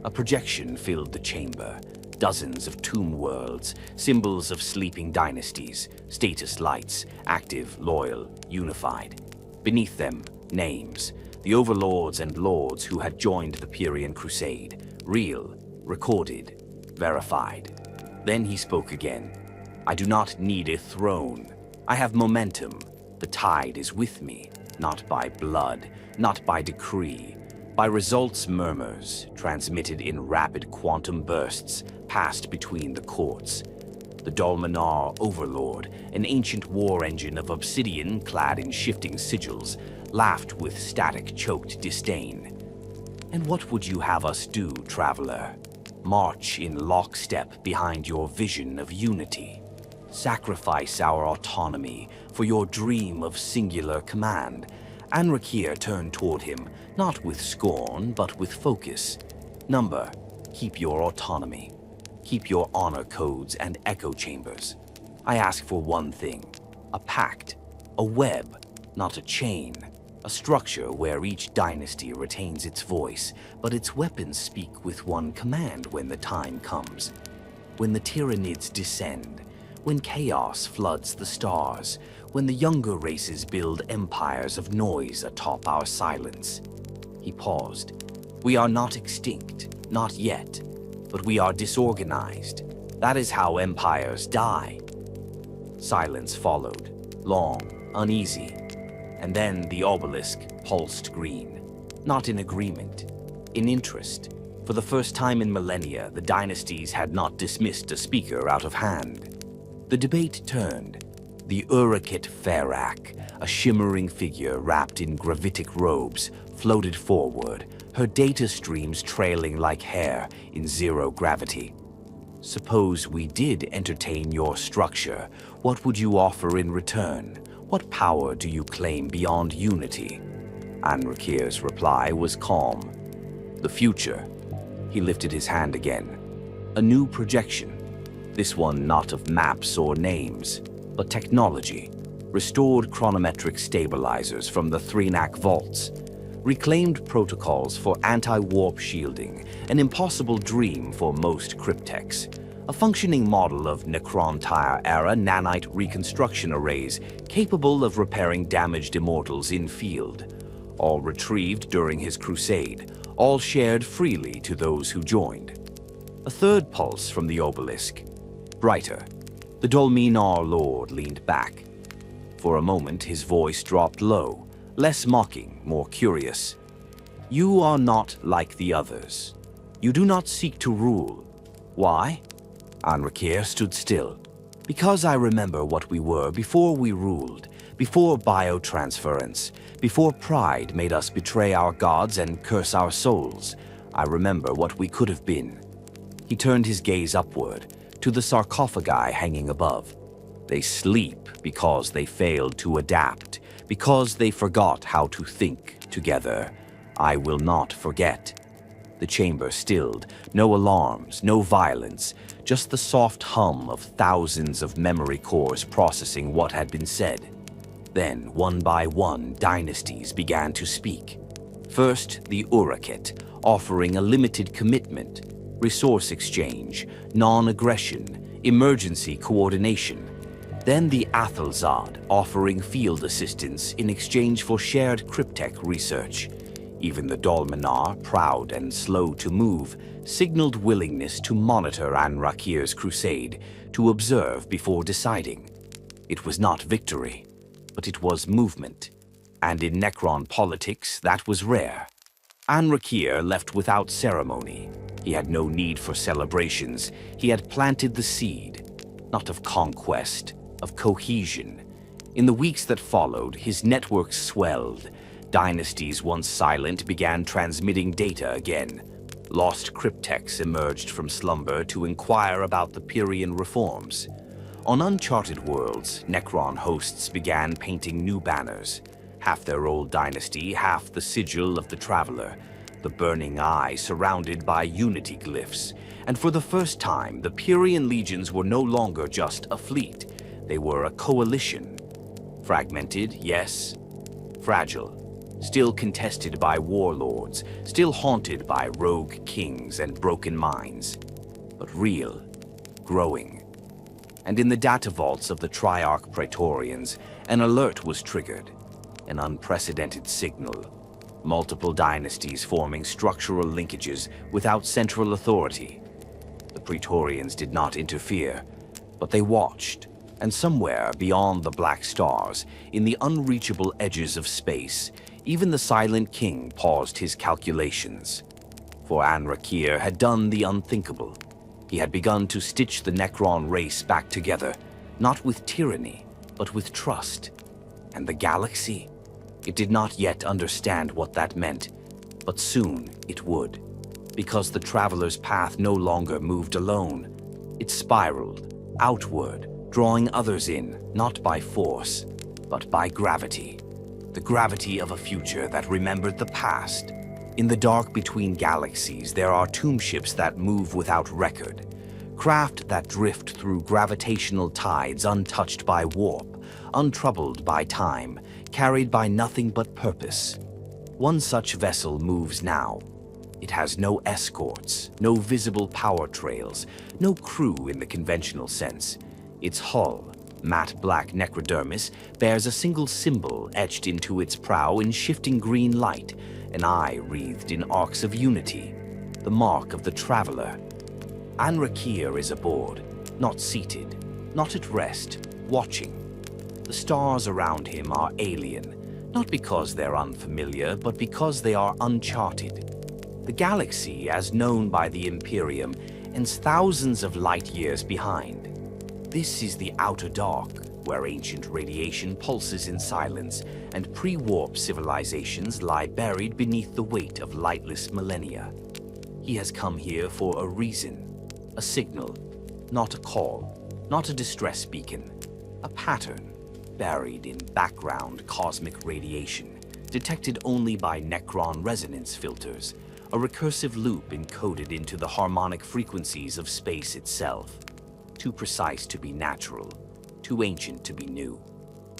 A projection filled the chamber. Dozens of tomb worlds, symbols of sleeping dynasties, status lights, active, loyal, unified. Beneath them, names, the overlords and lords who had joined the Pyrian Crusade, real, recorded, verified. Then he spoke again. "I do not need a throne. I have momentum. The tide is with me, not by blood, not by decree, by results murmurs, transmitted in rapid quantum bursts, passed between the courts. The Necron Overlord, an ancient war engine of obsidian clad in shifting sigils, laughed with static-choked disdain. "And what would you have us do, traveler? March in lockstep behind your vision of unity? Sacrifice our autonomy for your dream of singular command?" Anrakyr turned toward him, not with scorn, but with focus. "Number, keep your autonomy. Keep your honor codes and echo chambers. I ask for one thing, a pact, a web, not a chain, a structure where each dynasty retains its voice, but its weapons speak with one command when the time comes. When the Tyranids descend, when chaos floods the stars, when the younger races build empires of noise atop our silence." He paused. "We are not extinct, not yet, but we are disorganized. That is how empires die." Silence followed, long, uneasy, and then the obelisk pulsed green. Not in agreement, in interest. For the first time in millennia, the dynasties had not dismissed a speaker out of hand. The debate turned. The Anrakyr Ferak, a shimmering figure wrapped in gravitic robes, floated forward, her data streams trailing like hair in zero gravity. "Suppose we did entertain your structure, what would you offer in return? What power do you claim beyond unity?" Anrakyr's reply was calm. "The future." He lifted his hand again. "A new projection. This one not of maps or names, but technology. Restored chronometric stabilizers from the Threnak vaults. Reclaimed protocols for anti-warp shielding, an impossible dream for most cryptechs. A functioning model of Necron-era nanite reconstruction arrays capable of repairing damaged immortals in field. All retrieved during his crusade, all shared freely to those who joined." A third pulse from the obelisk. Brighter. The Necron Overlord leaned back. For a moment, his voice dropped low, less mocking, more curious. "You are not like the others. You do not seek to rule. Why?" Anrakyr stood still. "Because I remember what we were before we ruled, before biotransference, before pride made us betray our gods and curse our souls. I remember what we could have been." He turned his gaze upward, to the sarcophagi hanging above. "They sleep because they failed to adapt, because they forgot how to think together. I will not forget." The chamber stilled, no alarms, no violence, just the soft hum of thousands of memory cores processing what had been said. Then, one by one, dynasties began to speak. First, the Anrakyr, offering a limited commitment, resource exchange, non-aggression, emergency coordination. Then the Athelzad, offering field assistance in exchange for shared cryptech research. Even the Dolmenar, proud and slow to move, signaled willingness to monitor Anrakyr's crusade, to observe before deciding. It was not victory, but it was movement. And in Necron politics, that was rare. Anrakyr left without ceremony. He had no need for celebrations. He had planted the seed, not of conquest, of cohesion. In the weeks that followed, his network swelled. Dynasties once silent began transmitting data again. Lost cryptechs emerged from slumber to inquire about the Pyrian reforms. On uncharted worlds, Necron hosts began painting new banners. Half their old dynasty, half the sigil of the Traveller. The burning eye surrounded by unity glyphs. And for the first time, the Pyrian legions were no longer just a fleet. They were a coalition. Fragmented, yes. Fragile. Still contested by warlords, still haunted by rogue kings and broken minds. But real, growing. And in the data vaults of the Triarch Praetorians, an alert was triggered. An unprecedented signal. Multiple dynasties forming structural linkages without central authority. The Praetorians did not interfere, but they watched. And somewhere beyond the black stars, in the unreachable edges of space, even the Silent King paused his calculations. For Anrakyr had done the unthinkable. He had begun to stitch the Necron race back together, not with tyranny, but with trust. And the galaxy? It did not yet understand what that meant, but soon it would. Because the Traveller's path no longer moved alone. It spiraled, outward, drawing others in, not by force, but by gravity. The gravity of a future that remembered the past. In the dark between galaxies, there are tomb ships that move without record. Craft that drift through gravitational tides untouched by warp, untroubled by time, carried by nothing but purpose. One such vessel moves now. It has no escorts, no visible power trails, no crew in the conventional sense. Its hull, matte black necrodermis, bears a single symbol etched into its prow in shifting green light, an eye wreathed in arcs of unity, the mark of the Traveller. Anrakyr is aboard, not seated, not at rest, watching. The stars around him are alien, not because they're unfamiliar, but because they are uncharted. The galaxy, as known by the Imperium, ends thousands of light years behind. This is the outer dark, where ancient radiation pulses in silence, and pre-warp civilizations lie buried beneath the weight of lightless millennia. He has come here for a reason, a signal, not a call, not a distress beacon, a pattern buried in background cosmic radiation, detected only by Necron resonance filters, a recursive loop encoded into the harmonic frequencies of space itself. Too precise to be natural, too ancient to be new.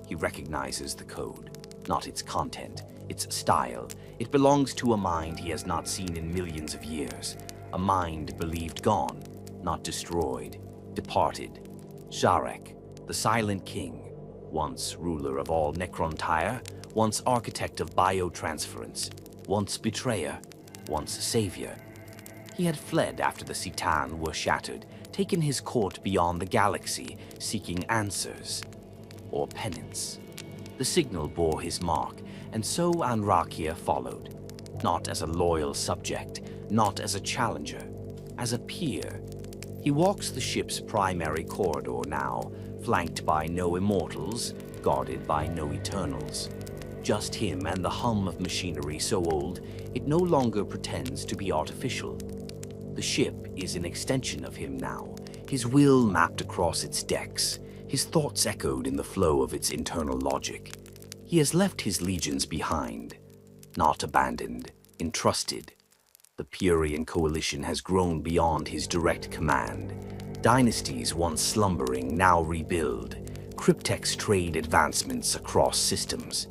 He recognizes the code, not its content, its style. It belongs to a mind he has not seen in millions of years. A mind believed gone, not destroyed, departed. Zarek, the Silent King, once ruler of all Necron, once architect of biotransference, once betrayer, once savior. He had fled after the Citan were shattered, taken his court beyond the galaxy, seeking answers, or penance. The signal bore his mark, and so Anrakyr followed, not as a loyal subject, not as a challenger, as a peer. He walks the ship's primary corridor now, flanked by no immortals, guarded by no eternals. Just him and the hum of machinery so old, it no longer pretends to be artificial. The ship is an extension of him now, his will mapped across its decks, his thoughts echoed in the flow of its internal logic. He has left his legions behind, not abandoned, entrusted. The Pyrian coalition has grown beyond his direct command. Dynasties once slumbering now rebuild. Cryptechs trade advancements across systems.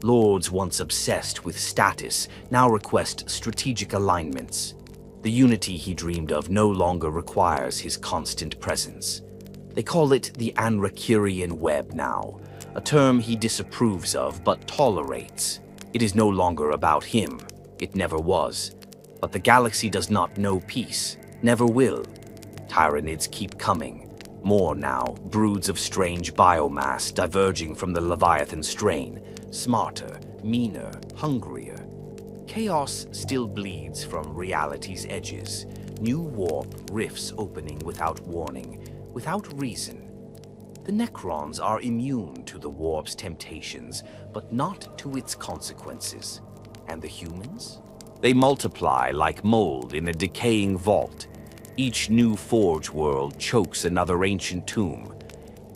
Lords once obsessed with status now request strategic alignments. The unity he dreamed of no longer requires his constant presence. They call it the Anrakyrian web now, a term he disapproves of but tolerates. It is no longer about him. It never was. But the galaxy does not know peace, never will. Tyranids keep coming. More now, broods of strange biomass diverging from the Leviathan strain, smarter, meaner, hungrier. Chaos still bleeds from reality's edges. New warp rifts opening without warning, without reason. The Necrons are immune to the warp's temptations, but not to its consequences. And the humans? They multiply like mold in a decaying vault. Each new forge world chokes another ancient tomb.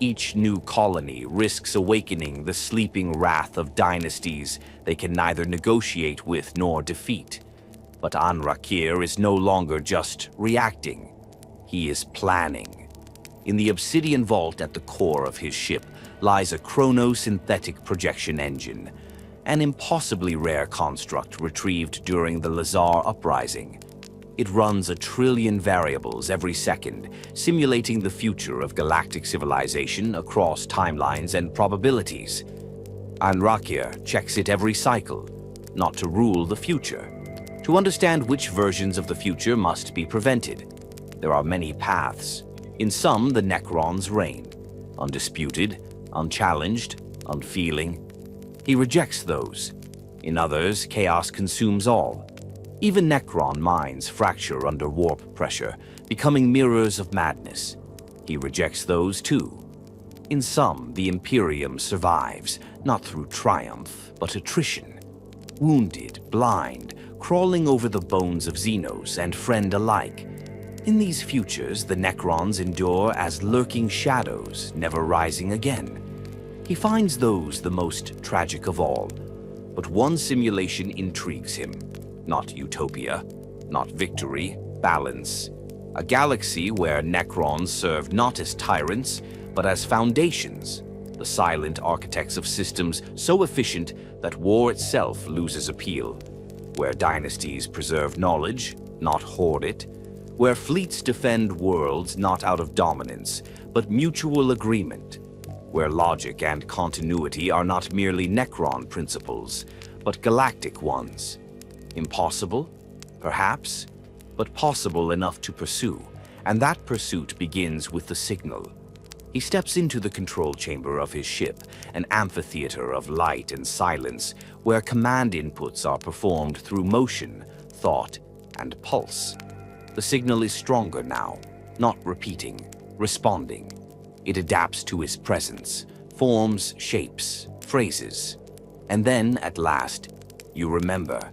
Each new colony risks awakening the sleeping wrath of dynasties they can neither negotiate with nor defeat. But Anrakyr is no longer just reacting. He is planning. In the obsidian vault at the core of his ship lies a chronosynthetic projection engine, an impossibly rare construct retrieved during the Lazar Uprising. It runs 1 trillion variables every second, simulating the future of galactic civilization across timelines and probabilities. Anrakyr checks it every cycle, not to rule the future, to understand which versions of the future must be prevented. There are many paths. In some, the Necrons reign, undisputed, unchallenged, unfeeling. He rejects those. In others, chaos consumes all. Even Necron minds fracture under warp pressure, becoming mirrors of madness. He rejects those too. In some, the Imperium survives, not through triumph, but attrition. Wounded, blind, crawling over the bones of Xenos and friend alike. In these futures, the Necrons endure as lurking shadows, never rising again. He finds those the most tragic of all. But one simulation intrigues him. Not utopia, not victory, balance. A galaxy where Necrons serve not as tyrants, but as foundations, the silent architects of systems so efficient that war itself loses appeal. Where dynasties preserve knowledge, not hoard it. Where fleets defend worlds not out of dominance, but mutual agreement. Where logic and continuity are not merely Necron principles, but galactic ones. Impossible? Perhaps, but possible enough to pursue, and that pursuit begins with the signal. He steps into the control chamber of his ship, an amphitheater of light and silence, where command inputs are performed through motion, thought, and pulse. The signal is stronger now, not repeating, responding. It adapts to his presence, forms, shapes, phrases. And then, at last, you remember.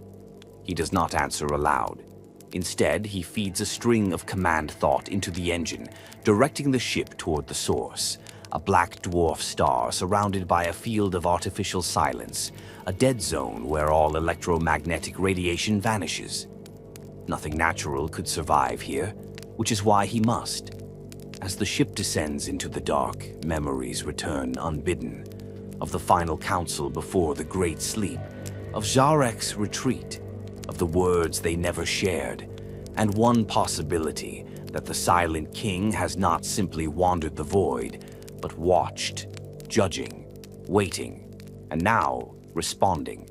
He does not answer aloud. Instead, he feeds a string of command thought into the engine, directing the ship toward the source, a black dwarf star surrounded by a field of artificial silence, a dead zone where all electromagnetic radiation vanishes. Nothing natural could survive here, which is why he must. As the ship descends into the dark, memories return unbidden, of the final council before the Great Sleep, of Jarek's retreat, of the words they never shared, and one possibility that the Silent King has not simply wandered the void, but watched, judging, waiting, and now responding,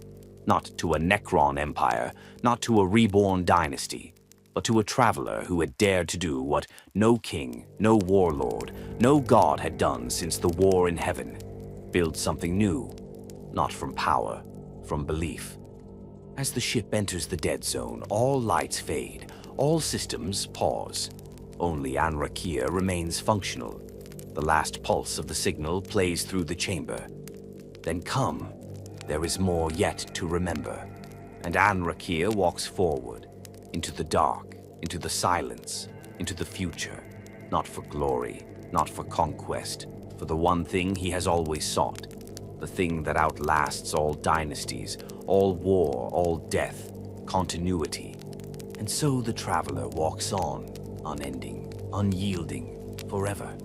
not to a Necron empire, not to a reborn dynasty, but to a traveler who had dared to do what no king, no warlord, no god had done since the war in heaven. Build something new, not from power, from belief. As the ship enters the dead zone, all lights fade, all systems pause. Only Anrakyr remains functional. The last pulse of the signal plays through the chamber. Then come, there is more yet to remember. And Anrakyr walks forward, into the dark, into the silence, into the future. Not for glory, not for conquest, for the one thing he has always sought. The thing that outlasts all dynasties, all war, all death, continuity. And so the traveler walks on, unending, unyielding, forever.